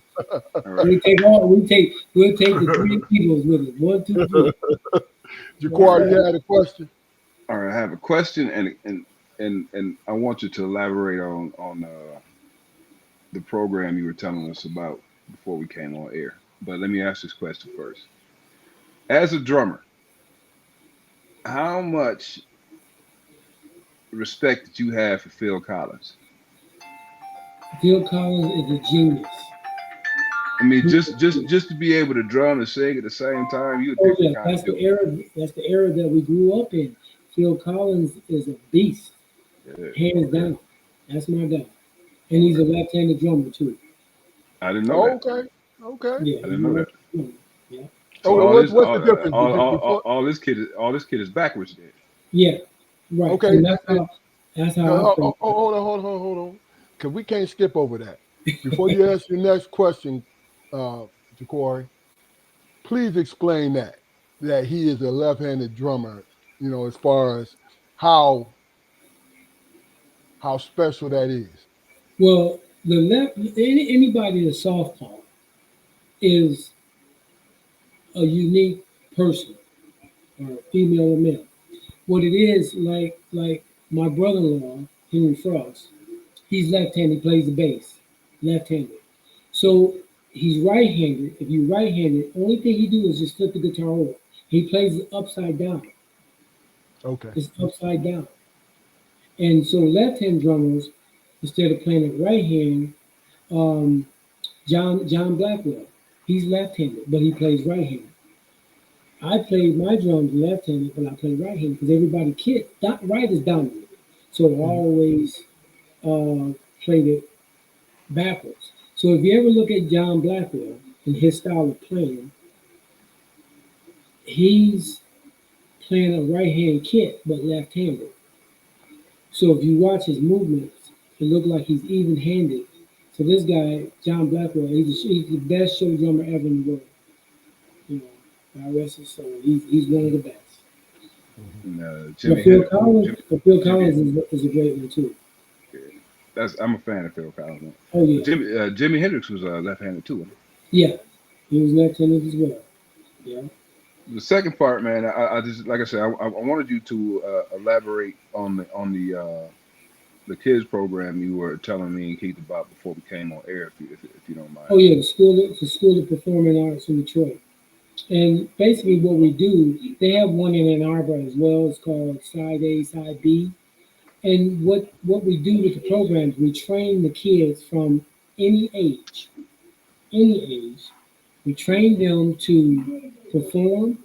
All right. We'll take the 3 Eagles with it. 1, 2, 3. Jaquar, you had a question? All right, I have a question, and I want you to elaborate on the program you were telling us about before we came on air. But let me ask this question first. As a drummer, how much respect did you have for Phil Collins? Phil Collins is a genius. I mean, just to be able to drum and sing at the same time, you would think That's the era that we grew up in. Phil Collins is a beast, hands down. That's my guy, and he's a left-handed drummer too. I didn't know that. Okay. Yeah, I didn't know that. Yeah. So What's the difference? all this kid is backwards then. Yeah, right. Okay. And that's how I play. Hold on. Because we can't skip over that. Before you ask your next question, Jaquari, please explain that. that he is a left-handed drummer, you know, as far as how special that is. Well, the left anybody that's softball is a unique person, or female or male. What it is, like my brother-in-law, Henry Frost, he's left-handed, he plays the bass, left-handed. So he's right-handed. If you're right-handed, only thing he do is just flip the guitar over. He plays it upside down. Okay. It's upside down. And so left-hand drummers, instead of playing it right hand, John Blackwell, he's left-handed, but he plays right-handed. I played my drums left-handed, but I play right-handed because everybody right is dominant. So I always played it backwards. So if you ever look at John Blackwell and his style of playing, he's playing a right-hand kit, but left-handed. So if you watch his movements, it looks like he's even-handed. So this guy, John Blackwell, he's the best show drummer ever in the world. You know, God rest his soul. He's one of the best. And, Phil Collins is a great one too. I'm a fan of Phil Collins. Oh yeah. Jimi Hendrix was left-handed too. Yeah, he was left-handed as well. Yeah. The second part, man, I just like I said, I wanted you to elaborate on the kids program you were telling me and Keith about before we came on air, if you don't mind. Oh yeah, the School of Performing Arts in Detroit. And basically what we do, they have one in Ann Arbor as well. It's called Side A, Side B. And what we do with the programs, we train the kids from any age. We train them to perform.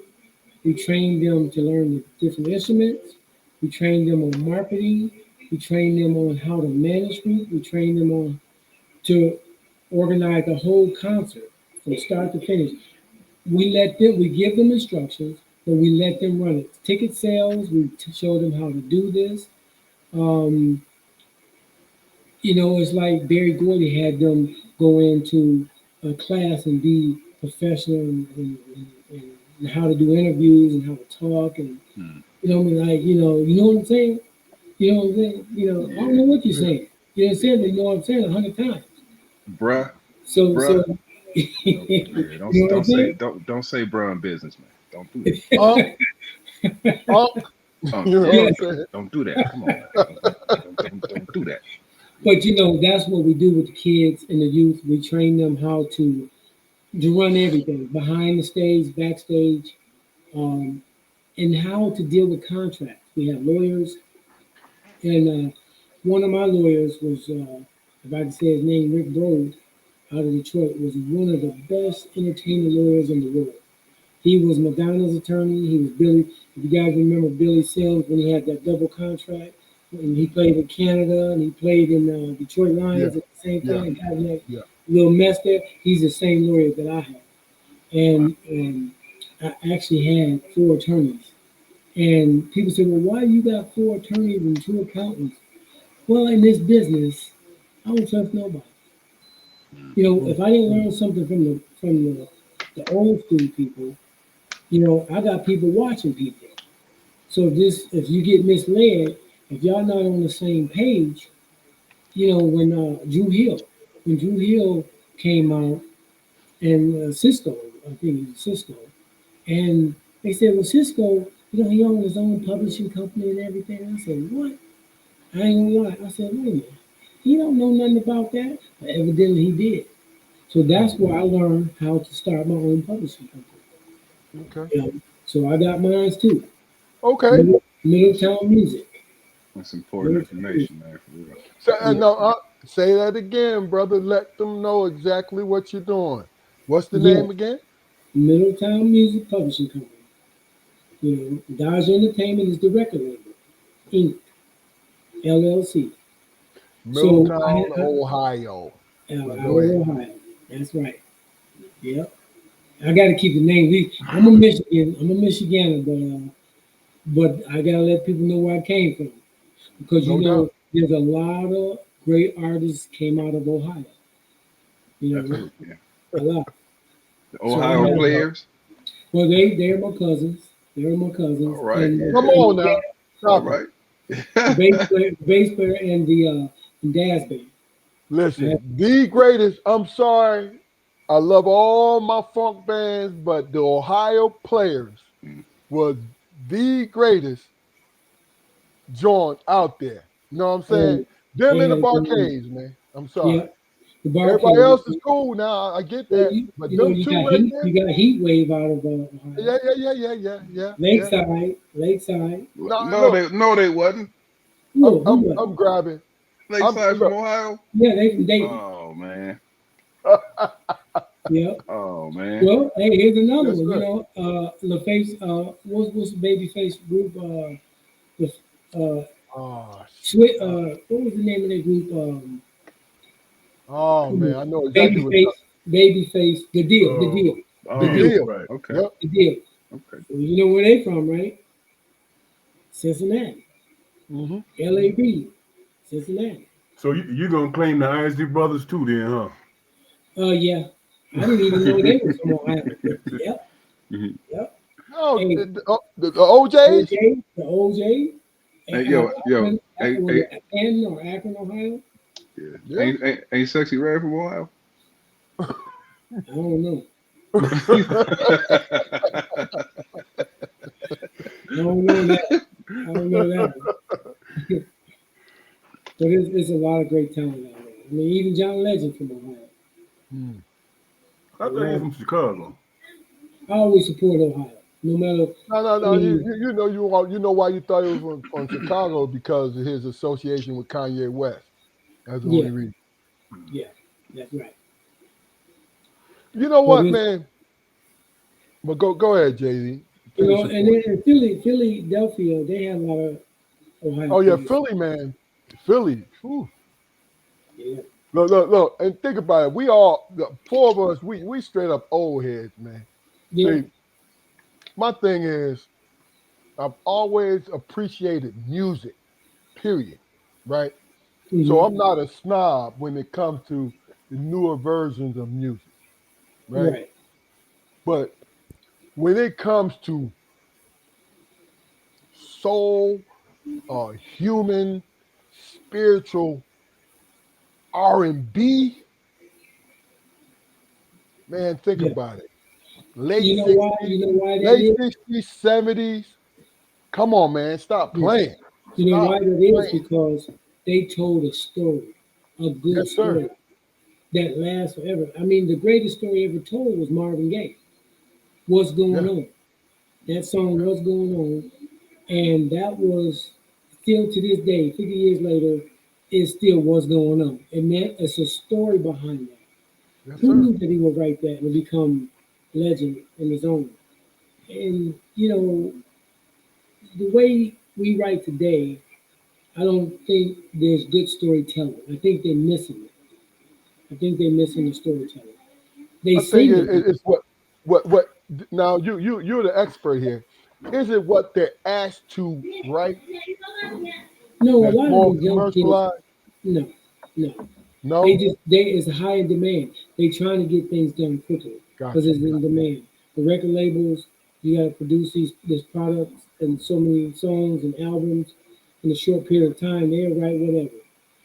We train them to learn the different instruments. We train them on marketing. We train them on how to manage group. We train them on to organize the whole concert from start to finish. We give them instructions, but we let them run it. Ticket sales, we show them how to do this. You know, it's like Barry Gordy had them go into a class and be professional and how to do interviews and how to talk and you know, you know what I'm saying? You know what I'm saying? You know, I don't know what you're saying. You know what I'm saying? But you know what I'm saying 100 times. Bruh. So don't say bruh in business, man. Don't do that. You know what I'm saying? Don't do that. Come on. Don't do that. But you know, that's what we do with the kids and the youth. We train them how to run everything behind the stage, backstage, and how to deal with contracts. We have lawyers, and one of my lawyers was, if I can say his name, Rick Broad, out of Detroit, was one of the best entertainment lawyers in the world. He was Madonna's attorney. He was Billy. If you guys remember Billy Sims when he had that double contract, and he played in Canada and he played in Detroit Lions at the same time. Yeah. Having that little mess there. He's the same lawyer that I have, and I actually had 4 attorneys. And people say, "Well, why you got 4 attorneys and 2 accountants?" Well, in this business, I don't trust nobody. You know, if I didn't learn something from the old school people, you know, I got people watching people. So if you get misled, if y'all not on the same page, you know, when Drew Hill came out and Cisco, I think it was Cisco, and they said, well, Cisco, you know, he owned his own publishing company and everything. I said, what? I ain't gonna lie. I said, wait a minute. He don't know nothing about that. But evidently he did. So that's where I learned how to start my own publishing company. Okay. You know, so I got mine too. Okay. Middletown Music. That's important information, man, for real. So, say that again, brother. Let them know exactly what you're doing. What's the name again? Middletown Music Publishing Company. You know, Dodge Entertainment is the record label. Inc. LLC. Middletown, Ohio. Ohio. That's right. Yep. I got to keep the name. I'm a Michigander, but I got to let people know where I came from. Because, you know, there's a lot of great artists came out of Ohio. You know, a lot. The Ohio players? Well, they're my cousins. They're my cousins. All right. And Come on now. All Stop it. right. bass player and the and Daz band. Listen, the greatest. I'm sorry. I love all my funk bands, but the Ohio Players was the greatest joint out there. You know what I'm saying? Them in the Barcades, man. I'm sorry. Yeah, the Everybody Barcade. else is cool now. I get Well, that. But you know, them you two got right heat. there. You got Heat Wave out of Ohio. Yeah. Lakeside. No, No, they wasn't. Who was? I'm grabbing. Lakeside from Look. Ohio. Yeah, they from Dayton. Oh man. Yeah. Oh man. Well, hey, here's another Yes, one. You sir. know, LaFace. What's the Babyface group? The Oh, Sweet. What was the name of that group? oh man, I know exactly what you're Babyface. The Deal. The Deal. The Oh, deal. Right. okay. Yep. The Deal. Okay. Well, you know where they from, right? Cincinnati. Mm-hmm. LAB. Cincinnati. So you gonna claim the Isley Brothers too, then, huh? Yeah. I didn't even know they was from Ohio. Yep. Mhm. Yep. Oh, Hey. the OJs? OJ, the OJ. Hey, yo, hey, Was hey, it Akron or Akron, Ohio? yeah. Yeah. Ain't Sexy Red from Ohio? I don't know. I don't know that. I don't know that. But it's a lot of great talent out there. I mean, even John Legend from Ohio. Hmm. I thought he was from Chicago. I always support Ohio, no matter. No. I mean, You know why you thought he was from Chicago because of his association with Kanye West. That's the yeah, only reason. yeah, that's right. You know But what, it's, man? But go ahead, Jay-Z. you Finish know, your and point. then in Philadelphia, they have a lot of Ohio. Oh yeah, people. Philly, man. Philly. Whew. Yeah, Look, and think about it. We all, the four of us, we straight up old heads, man. yeah, See, my thing is, I've always appreciated music, period. Right? So hmm, I'm not a snob when it comes to the newer versions of music, right? right. But when it comes to soul, human, spiritual R&B, man, think Yeah. about it. Late You know why? 60s, You know why that late is? 60s, 70s. Come on, man. Stop Yeah. playing. You know why Stop that is? playing. Because they told a story, a good Yes, sir. story that lasts forever. I mean, the greatest story ever told was Marvin Gaye. What's going Yeah. on? That song, What's Going On? And that was still to this day, 50 years later, is still what's going on. And that it's a story behind that. Yes, Who sir. knew that he would write that and become legend in his own? And you know, the way we write today, I don't think there's good storytelling. I think they're missing it. I think they're missing the storytelling. They I think sing it. it's what now you're the expert here. Is it what they're asked to write No, a that's lot of more these young kids, commercialized? no, no. No? They it's high in demand. They trying to get things done quickly because Gotcha. it's in demand. The record labels, you got to produce this products and so many songs and albums in a short period of time. They'll write whatever.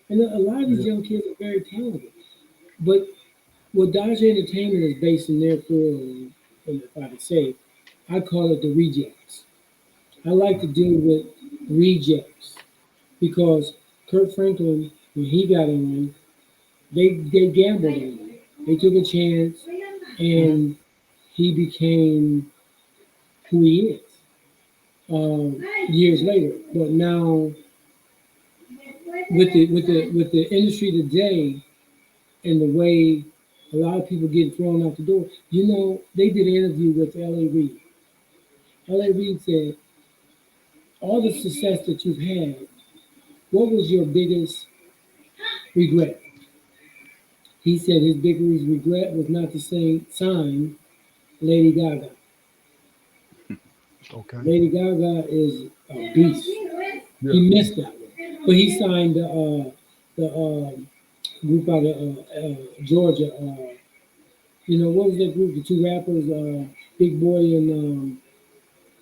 And a lot of these Yeah. young kids are very talented. But what Dodger Entertainment is based in their field, and if I could say, I call it the rejects. I like to deal with rejects because Kurt Franklin, when he got on, they gambled on him. They took a chance, Hmm. and he became who he is years later. But now, with the industry today and the way a lot of people get thrown out the door, you know, they did an interview with L.A. Reid. L.A. Reid said, "All the success that you've had, what was your biggest regret?" He said his biggest regret was not to sign Lady Gaga. Okay. Lady Gaga is a beast. Yeah. He missed that one, but he signed the group out of Georgia. You know what was that group? The two rappers, Big Boy and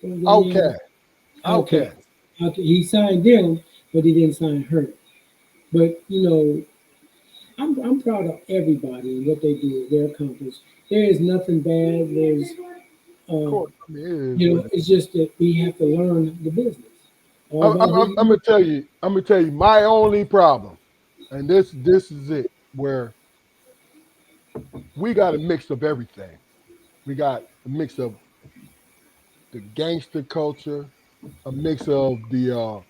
what was their name? Outcast. Outcast. Okay, he signed them, but he didn't sign her. But you know, I'm proud of everybody and what they do, their accomplishments. There is nothing bad. There's Of uh, course, I mean, it is you what know, it is. it's just that we have to learn the business. All about who I'm you. gonna tell you. I'm gonna tell you my only problem, and this is it, where we got a mix of everything. We got a mix of the gangster culture, a mix of the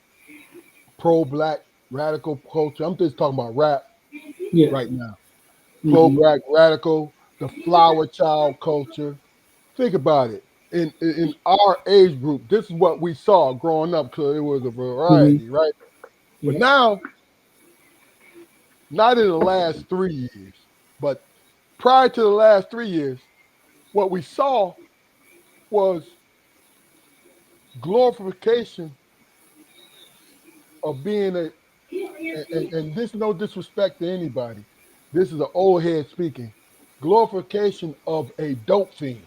pro-black radical culture. I'm just talking about rap Yeah. right now. Mm-hmm. Pro-black radical, the flower child culture. Think about it. In our age group, this is what we saw growing up because it was a Mm-hmm. variety, right? But Yeah. now, not in the last 3 years, but prior to the last 3 years, what we saw was glorification of being and this is no disrespect to anybody. This is an old head speaking. Glorification of a dope fiend.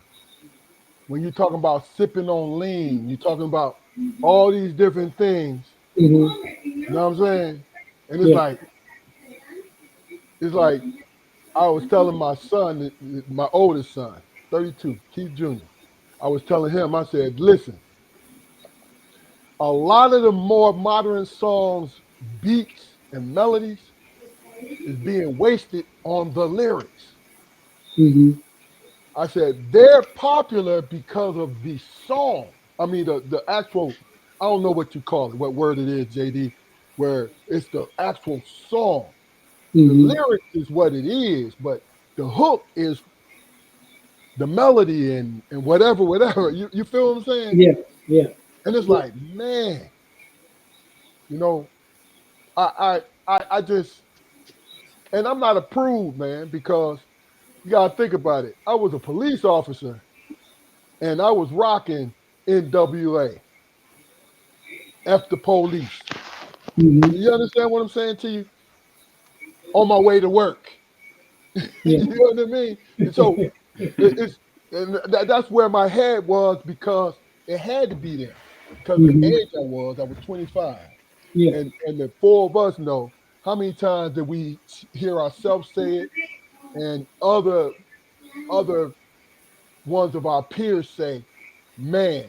When you're talking about sipping on lean, you're talking about all these different things. Mm-hmm. You know what I'm saying? And Yeah. it's like I was telling my son, my oldest son, 32, Keith Jr. I was telling him, I said, listen, a lot of the more modern songs, beats, and melodies is being wasted on the lyrics. Mm-hmm. I said they're popular because of the song. I mean the actual, I don't know what you call it, what word it is, JD, where it's the actual song. The Mm-hmm. lyrics is what it is, but the hook is the melody and whatever. You feel what I'm saying? Yeah. Yeah. And it's Yeah. like, man, you know, I just, and I'm not approved, man, because you gotta think about it. I was a police officer and I was rocking NWA, F the police. Mm-hmm. You understand what I'm saying to you? On my way to work. Yeah. You know what I mean? And so it's and that's where my head was because it had to be there. Because the Mm-hmm. age I was 25. Yeah. And the four of us know how many times did we hear ourselves say it and other ones of our peers say, man,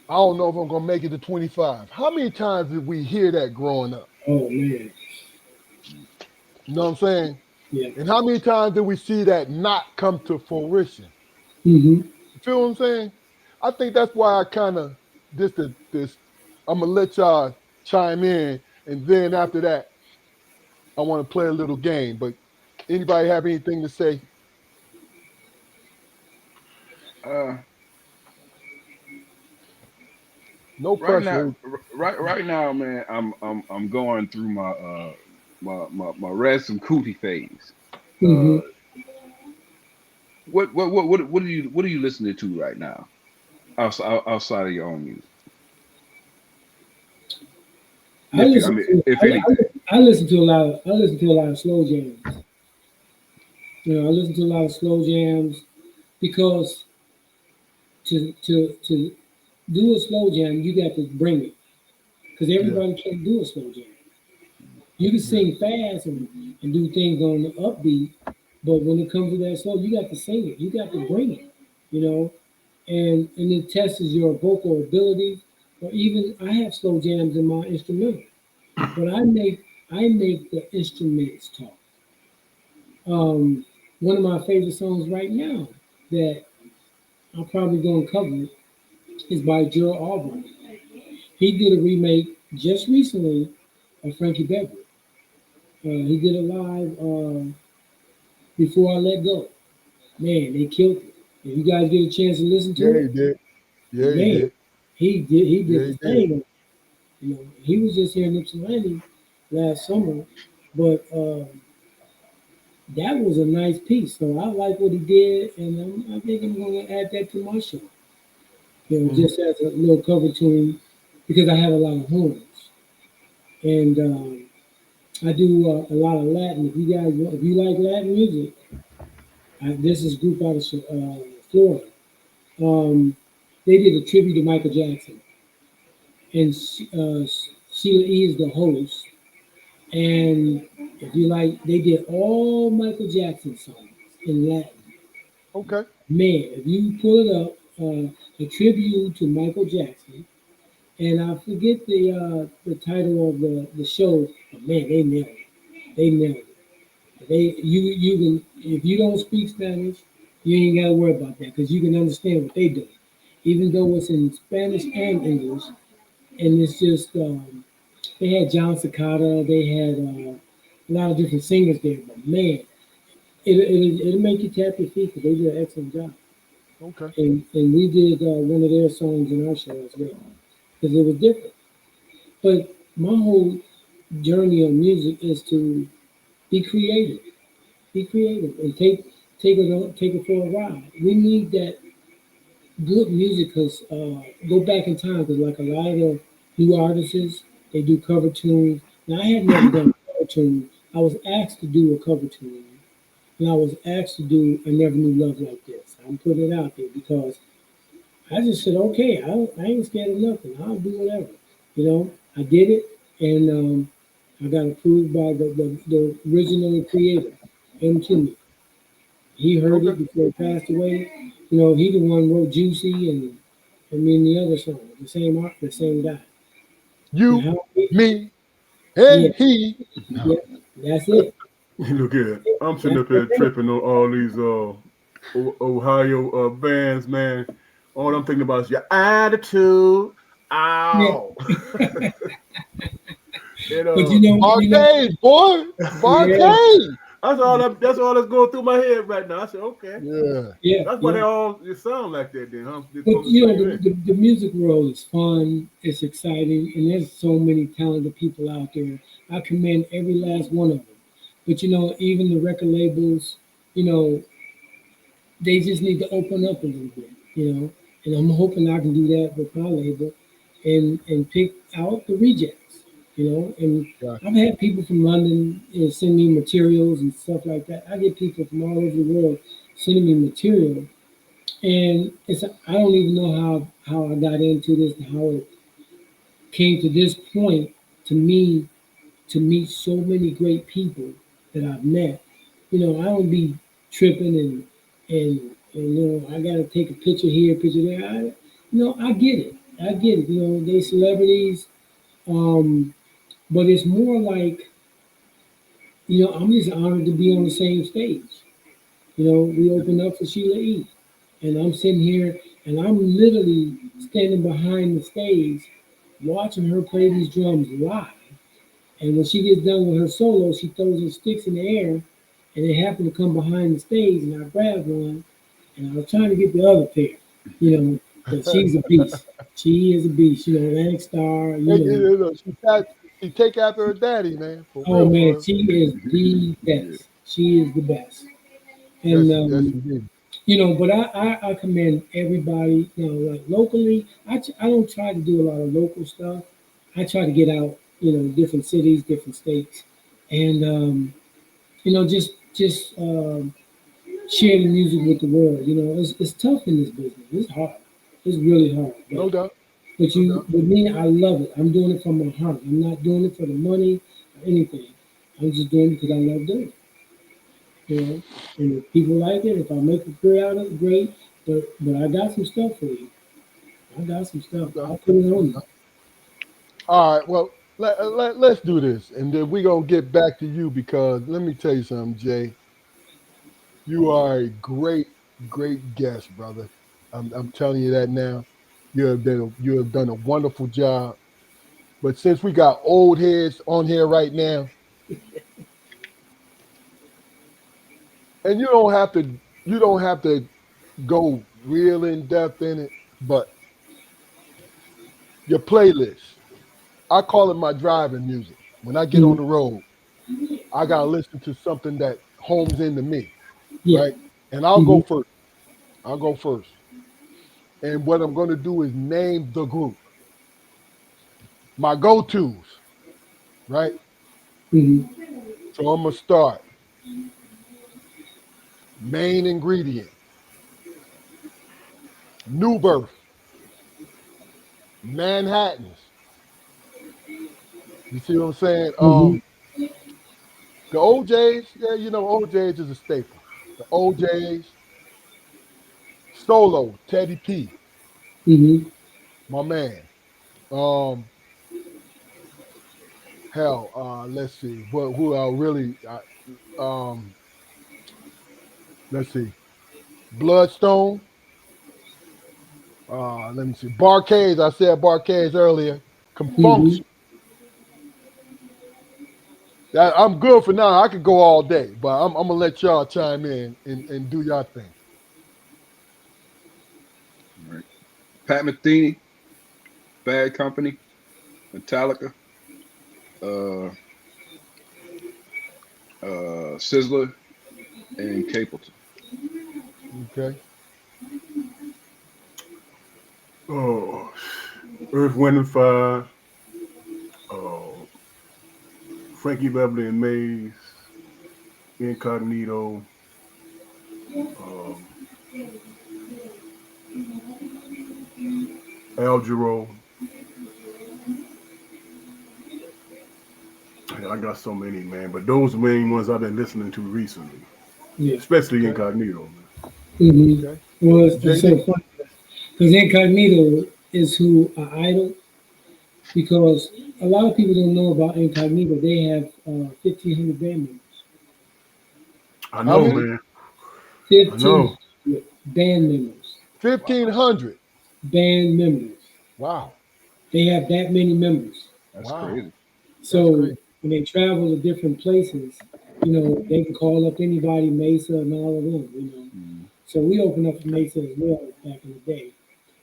I don't know if I'm gonna make it to 25. How many times did we hear that growing up? Oh man. You know what I'm saying? Yeah. And how many times did we see that not come to fruition? Mm-hmm. You feel what I'm saying? I think that's why I kind of this I'm gonna let y'all chime in, and then after that, I want to play a little game. But anybody have anything to say? Uh, No right now, pressure. right now, man, I'm going through my Ransom Cootie phase. Mm-hmm. Uh, what are you listening to right now outside of your own music? I If you, I listen mean, to if anything. I listen to a lot of slow jams. You know, I listen to a lot of slow jams because to do a slow jam, you got to bring it because Yeah, everybody can't do a slow jam. You can yeah. sing fast and do things on the upbeat, but when it comes to that slow, you got to sing it. You got to bring it. You know, and it tests your vocal ability. Or even I have slow jams in my instrumental, but I make the instruments talk. One of my favorite songs right now that I'm probably going to cover is by Gerald Albright. He did a remake just recently of Frankie Beverly. He did it live before I let go. Man, they killed it. If you guys get a chance to listen Yeah, to he it, did. Yeah, he man, did. he did Yeah, the he did. thing. You know, he was just here in Ypsilanti last summer, but that was a nice piece. So I like what he did, and I think I'm going to add that to my show. You know, Mhm. just as a little cover tune because I have a lot of horns, and I do a lot of Latin. If you like Latin music, this is a group out of Florida. they did a tribute to Michael Jackson, and Sheila E. is the host. And if you like, they did all Michael Jackson songs in Latin. Okay. Man, if you pull it up, a tribute to Michael Jackson, and I forget the title of the show, but man, they nailed it. They nailed it. You can, if you don't speak Spanish, you ain't gotta worry about that because you can understand what they do, even though it's in Spanish and English, and it's just they had John Cicada, they had a lot of different singers there, but man, it'll make you tap your feet because they did an excellent job. Okay. And we did one of their songs in our show as well because it was different. But my whole journey on music is to be creative, and take it for a ride. We need that good music because go back in time because like a lot of the new artists, they do cover tunes. Now I had never done a cover tune. I was asked to do a cover tune, and I was asked to do "I Never Knew Love Like This." I'm putting it out there because I just said, okay, I ain't scared of nothing. I'll do whatever. I did it, and I got approved by the original creator, M. Kimmy. He heard it Okay. before he passed away. He the one wrote Juicy and the other song, the same guy. You, Now, me, yeah, and he. yeah, that's it. Look here, I'm sitting That's up here it. tripping on all these Ohio bands, man. All I'm thinking about is your attitude. Yeah. Ow. and But Barcade, boy. yeah, Barcade. that's all that's going through my head right now. I said, okay. Yeah. yeah, That's why yeah. they sound like that then, huh? They're But from the same the music world is fun, it's exciting, and there's so many talented people out there. I commend every last one of them. But even the record labels, you know, they just need to open up a little bit. And I'm hoping I can do that with my label and pick out the rejects. And Gotcha. I've had people from London send me materials and stuff like that. I get people from all over the world sending me material, and I don't even know how I got into this and how it came to this point to me to meet so many great people that I've met. I don't be tripping and I gotta take a picture here, picture there. I get it. I get it. They celebrities, but it's more like, I'm just honored to be on the same stage. We opened up for Sheila E. And I'm sitting here and I'm literally standing behind the stage watching her play these drums live. And when she gets done with her solo, she throws her sticks in the air and they happen to come behind the stage and I grabbed one and I was trying to get the other pair, because she's a beast. She is a beast, Atlantic Star, She take after her daddy, man. For Oh real, for man, real. she is the yeah. best. She is the best. Yes, And yes, indeed. But I commend everybody. Like locally, I don't try to do a lot of local stuff. I try to get out, different cities, different states, and just share the music with the world. It's tough in this business. It's hard. It's really hard. No doubt. But No doubt. with me, I love it. I'm doing it from my heart. I'm not doing it for the money or anything. I'm just doing it because I love doing it. And if people like it, if I make a career out of it, great. But I got some stuff for you. I got some stuff. No I'll doubt. put it No on you. doubt. All right. Well, let's do this. And then we're going to get back to you because let me tell you something, Jay. You are a great, great guest, brother. I'm telling you that now. You have done a wonderful job. But since we got old heads on here right now, and you don't have to go real in depth in it, but your playlist, I call it my driving music. When I get on Mhm. the road, I gotta listen to something that homes into me, Yeah. right? And I'll go Hmm. first. I'll go first. And what I'm gonna do is name the group. My go-tos, right? Hmm. So I'm gonna start. Main ingredient. New Birth, Manhattans. You see what I'm saying? Mm-hmm. The OJs, yeah, you know, OJs is a staple. The OJs, Solo, Teddy P, Mm-hmm. my man. Um, hell, let's see, who I really, um, let's see, Bloodstone. Let me see, Barcades. I said Barcades earlier. Mm-hmm. Confunction. That I'm good for now. I could go all day, but I'm gonna let y'all chime in and do y'all thing. All right. Pat Metheny, Bad Company, Metallica, uh, Sizzler, and Capleton. Okay. Oh, Earth, Wind and Fire. Oh, Frankie Beverly and Maze, Incognito. Um, Al Jarreau. Yeah, I got so many, man. But those main ones I've been listening to recently, Yeah. especially Okay. Incognito, man. Mm-hmm. Okay. Well, it's so JD. funny because Incognito is who I idol because a lot of people don't know about Incognito. They have 1,500 band members. I How know, many? man. I know. 1,500 band members. 1,500. Band members. Wow. They have that many members. That's Wow. crazy. That's So crazy. when they travel to different places, they can call up anybody, Mesa and all of them. Mm. So we opened up for Mesa as well back in the day.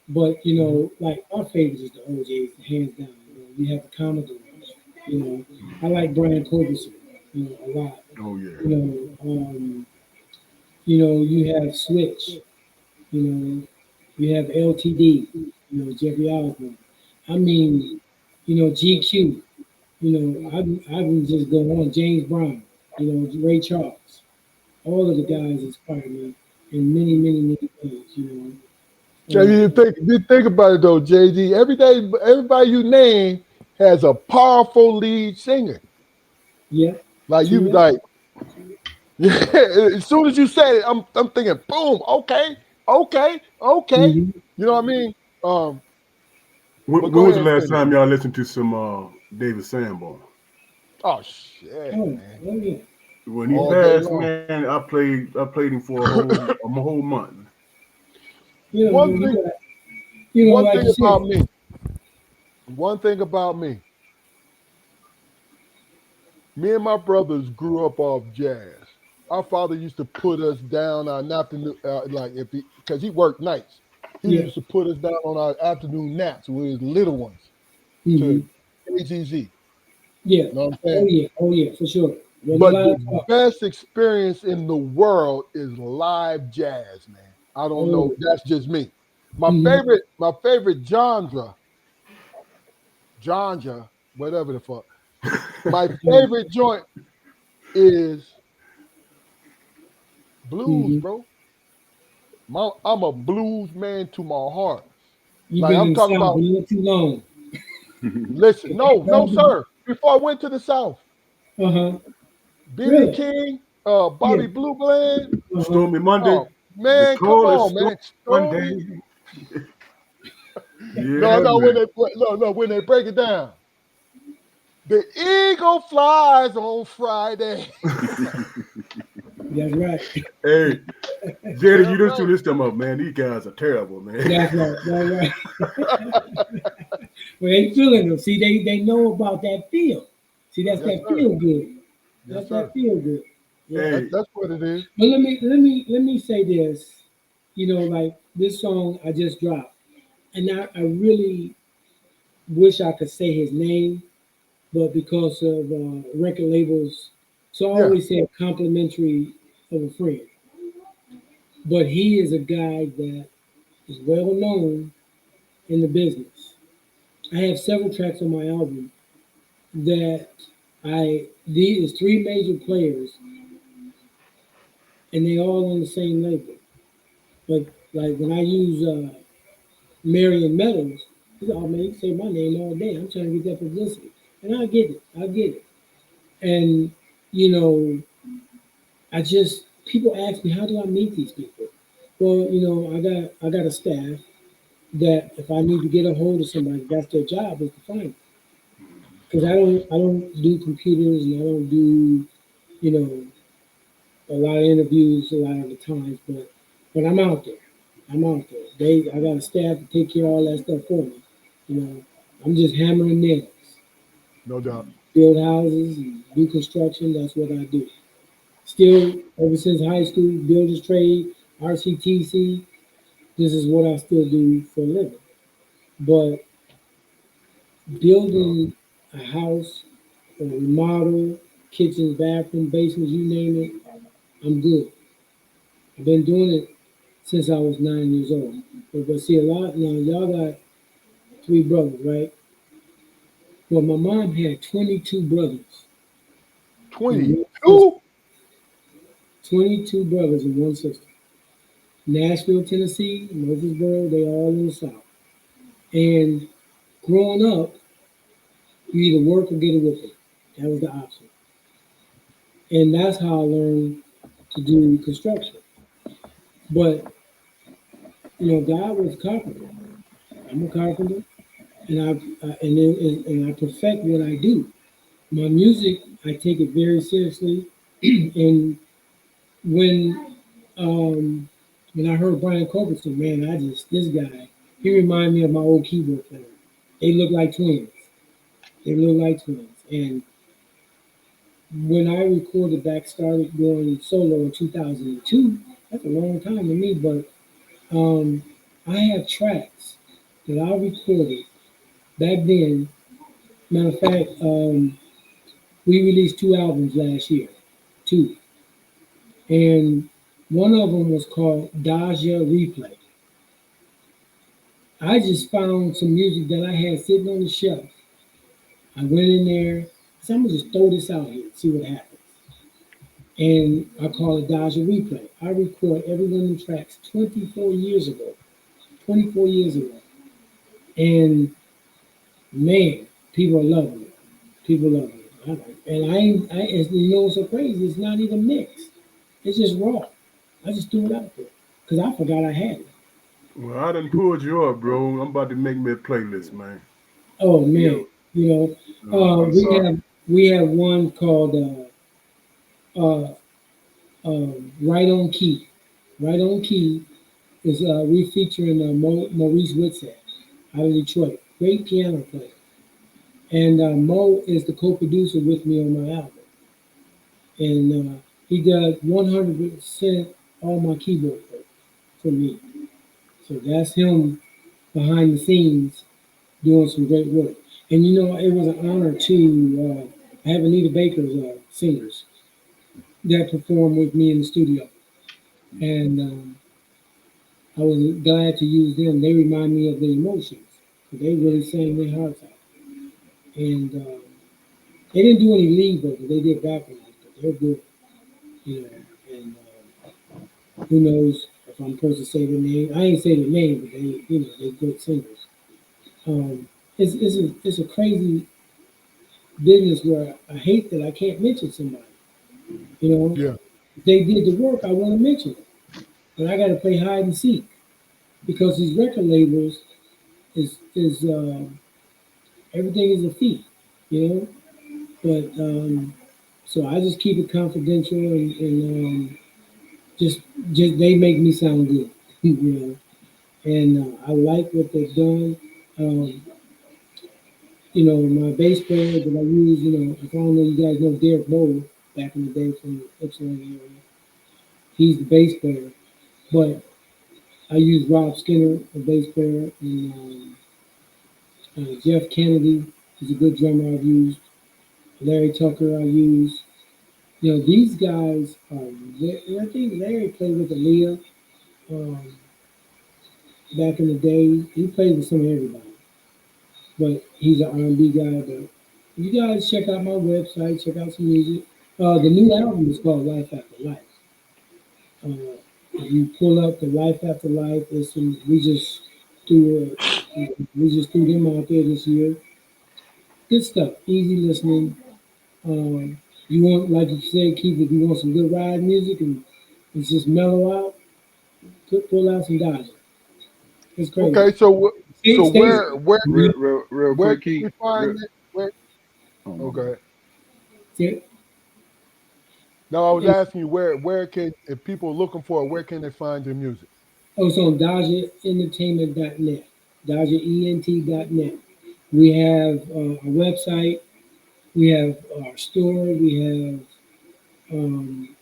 But Hmm. like our favorites is the OJs, hands down. You have the Commodores. I like Brian Culbertson, a lot. Oh yeah. You know, you have Switch. You know, you have LTD. Jeffrey Osborne. I mean, GQ. I can just go on. James Brown. Ray Charles. All of the guys inspire me in many, many, many ways. Yeah, Um, you think about it though, JD. Every day, everybody you name has a powerful lead singer. yeah, Like you, true that. like as soon as you said it, I'm thinking, boom, okay, okay, okay. Mm-hmm. You know what I mean? Um, but When go was the ahead and last finish. time y'all listened to some David Sanborn? Oh shit, Oh, man, oh yeah. When he all day passed, long. man, I played him for a whole month. one You thing, got, one like thing you said, about me, one thing about me. Me and my brothers grew up off jazz. Our father used to put us down on afternoon, like if because he worked nights, he yeah. used to put us down on our afternoon naps with his little ones Mm-hmm. to AZZ. You Yeah. know what I'm saying? Oh yeah, for sure. Wasn't But allowed the to talk. best experience in the world is live jazz, man. I don't know. Oh. That's just me. Mm-hmm. My favorite genre, whatever the fuck. My favorite joint is blues, Mm-hmm. bro. I'm a blues man to my heart. You've Like been I'm in the talking South a about. little too long. Listen, no, no, sir. Before I went to the South, Uh-huh. BB Really? King, Yeah. Bobby Blue Bland. Uh-huh. Stormy Monday, Oh the man, come coldest on, storm man. Monday. Stormy. No, Yeah, no, when man. they when they break it down. The eagle flies on Friday. That's right. Hey, Jerry, Damn you listen to right. this time up, man. These guys are terrible, man. That's right. That's right. Well, they feeling them. See, they know about that feel. See, that's Yes, that sir. feel good. Yes, That's that sir. feel good. Yeah. Hey, That's what it is. But let me say this. Like this song I just dropped, and I really wish I could say his name, but because of record labels, so I Yeah. always say complimentary of a friend. But he is a guy that is well known in the business. I have several tracks on my album that these three major players, and they all on the same label. But like when I use Marion Meadows. He said, "Oh man, you say my name all day. I'm trying to get that publicity." And I get it. I get it. And you know, I just people ask me, how do I meet these people? Well, I got a staff that if I need to get a hold of somebody, that's their job is to find them. Because I don't do computers and I don't do you know a lot of interviews a lot of the times, but I'm out there. I'm out there. I got a staff to take care of all that stuff for me. You know, I'm just hammering nails, No doubt. build houses and do construction. That's what I do. Still, ever since high school, builder's trade, RCTC. This is what I still do for a living. But No. building a house or remodel, kitchens, bathroom, basements, you name it, I'm good. I've been doing it since I was 9 years old. But see, a lot now, y'all got three brothers, right? Well, my mom had 22 brothers and one sister. 22? 22 brothers and one sister. Nashville, Tennessee, Murfreesboro, they all in the South. And growing up, you either work or get a whipping. That was the option. And that's how I learned to do construction. But, God was a carpenter. I'm a carpenter, and I perfect what I do. My music, I take it very seriously. And when um, when I heard Brian Culbertson, man, this guy, he reminded me of my old keyboard player. They look like twins. They look like twins. And when I recorded back, started going solo in 2002, that's a long time to me, but um, I have tracks that I recorded back then. Matter of fact, we released two albums last year, two. And one of them was called Daja Replay. I just found some music that I had sitting on the shelf. I went in there, so I'm gonna just throw this out here, see what happens. And I call it Daja Replay. I record every one of the tracks 24 years ago. 24 years ago. And man, people are loving it. People love it. And what's so crazy? It's not even mixed. It's just raw. I just threw it out there because I forgot I had it. Well, I done pulled you up, bro. I'm about to make me a playlist, man. Oh Yo, man, I'm we sorry. have one called Right on Key. Right on Key is we featuring Maurice Whitsett out of Detroit. Great piano player. And Mo is the co-producer with me on my album. And he does 100% all my keyboard work for me. So that's him behind the scenes doing some great work. And it was an honor to have Anita Baker's singers that performed with me in the studio. And I was glad to use them. They remind me of the Emotions. They really sang their hearts out. And they didn't do any lead vocals. They did background, but they're good. And who knows if I'm supposed to say their name? I ain't say their name, but they're good singers. It's a crazy business where I hate that I can't mention somebody. You know, Yeah. if they did the work, I want to mention it, but I got to play hide and seek because these record labels is everything is a fee, you know. But so I just keep it confidential and just they make me sound good, you know. And I like what they've done. Um, my bass player that I use, if I don't know you guys know Derek Bowl back in the day from the Ypsilanti area, he's the bass player. But I use Rob Skinner, the bass player, and Jeff Kennedy is a good drummer I've used. Larry Tucker I use. These guys are. I think Larry played with Aaliyah um, back in the day. He played with some of everybody, but he's an R&B guy. But you guys check out my website, check out some music. The new album is called Life After Life. If you pull up the Life After Life, we just threw we just threw them out there this year. Good stuff, easy listening. You want, like you said, Keith, if you want some good ride music and it's just mellow out, pull out some Dodger. It's crazy. Okay, so Stay, Real where quick, can Keith. we find it? Where? Oh, my bad. Okay. stay, No, I was it's, asking you where can if people are looking for it, where can they find your music? it's on DodgerEntertainment.net, DodgerENT.net. We have a website, we have our store, we have um,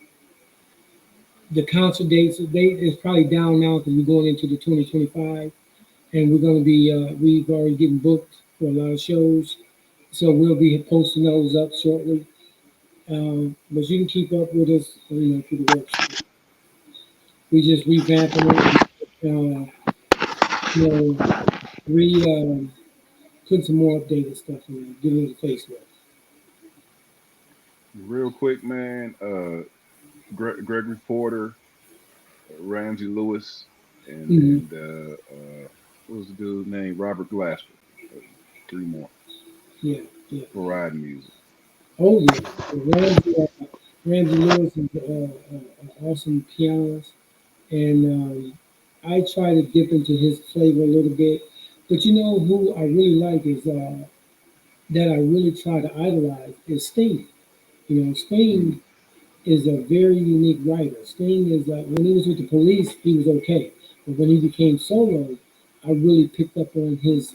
the concert dates. It's probably down now because we're going into the 2025, and we're going to be, we've already getting booked for a lot of shows. So we'll be posting those up shortly. But you can keep up with us, through the website. We just revamping it, re put some more updated stuff in there, giving it a facelift. Real quick, man. Gregory Porter, Ramsey Lewis, and Hmm. what was the dude's name? Robert Glasper. Three more Yeah, yeah. for riding music. Oh yeah. Ramsey Lewis is awesome pianist, and I try to dip into his flavor a little bit. But you know who I really like is that I really try to idolize is Sting. Mm. Sting is a very unique writer. Sting is when he was with the Police, he was okay, but when he became solo, I really picked up on his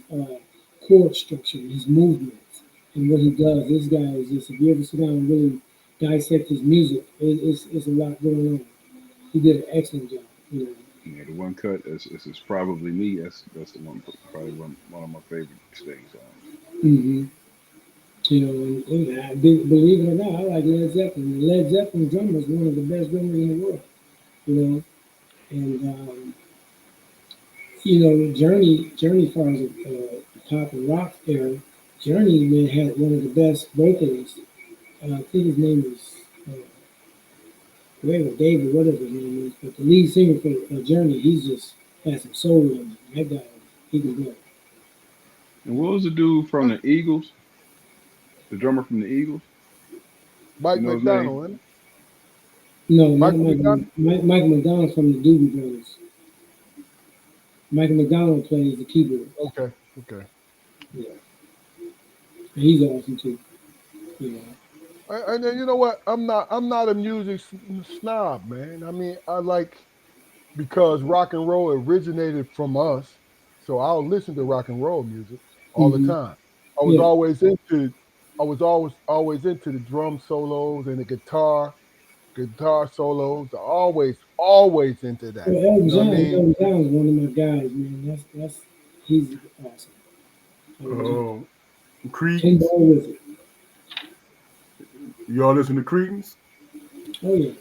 chord structure, his movements, and what he does. This guy is just, if you ever sit down and really dissect his music, it's a lot going on. He did an excellent job. Yeah, the one cut is probably me. That's the one, probably one of my favorite Sting songs. Hmm. And believe it or not, I like Led Zeppelin. The Led Zeppelin drummer is one of the best drummers in the world. You know, and Journey, as far as pop and rock era, Journey man had one of the best vocalists. I think his name is whatever David, whatever his name is, but the lead singer for Journey, he's just has some soul in him. That guy, he can go. And what was the dude from the Eagles? The drummer from the Eagles? You Mike know his name? McDonald, isn't it? No, not Michael McDonald. Michael McDonald from the Doobie Brothers. Michael McDonald plays the keyboard. Okay, okay. Yeah, and he's awesome too. You know. And then you know what? I'm not a music snob, man. I mean, I like because rock and roll originated from us, so I'll listen to rock and roll music all the Hmm. time. I was Yeah. always into, I was always into the drum solos and the guitar solos. Always into that. Well, You know what I mean? Elton John is one of my guys, man. That's he's awesome. Elton John. Can't Creedence. go with it. Y'all listen to Creedence? Oh yeah.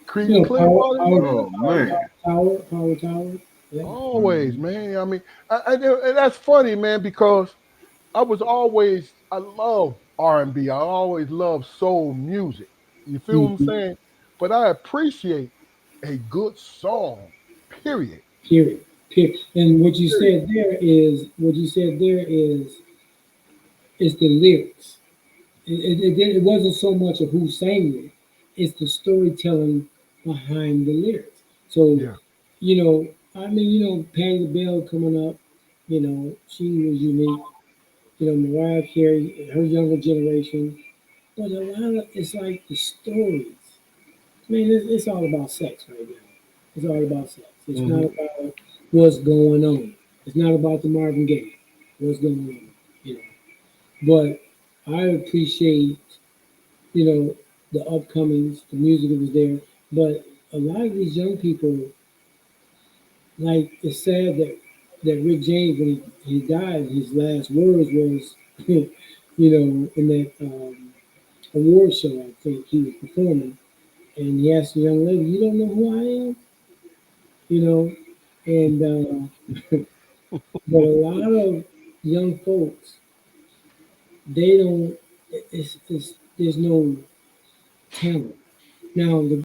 Creedence Clearwater. Oh man. Power Tower. Yeah. Always, man. I mean, and that's funny, man, because I love R&B. I always love soul music. You feel what I'm Mhm. saying? But I appreciate a good song. Period. Period. Period. And Period. what you said there is the lyrics. It wasn't so much of who sang it; it's the storytelling behind the lyrics. So, Yeah. Patti LaBelle coming up, she was unique. Mariah Carey, her younger generation, but a lot of it's like the stories. I mean, it's all about sex right now. It's all about sex. It's not Hmm. about what's going on. It's not about the Marvin Gaye. What's going on, you know. But I appreciate, the upcomings, the music that was there. But a lot of these young people, like, it's sad that Rick James, when he died, his last words was, in that award show, I think he was performing, and he asked the young lady, "You don't know who I am?" You know, and but a lot of young folks, they don't. There's no talent now. The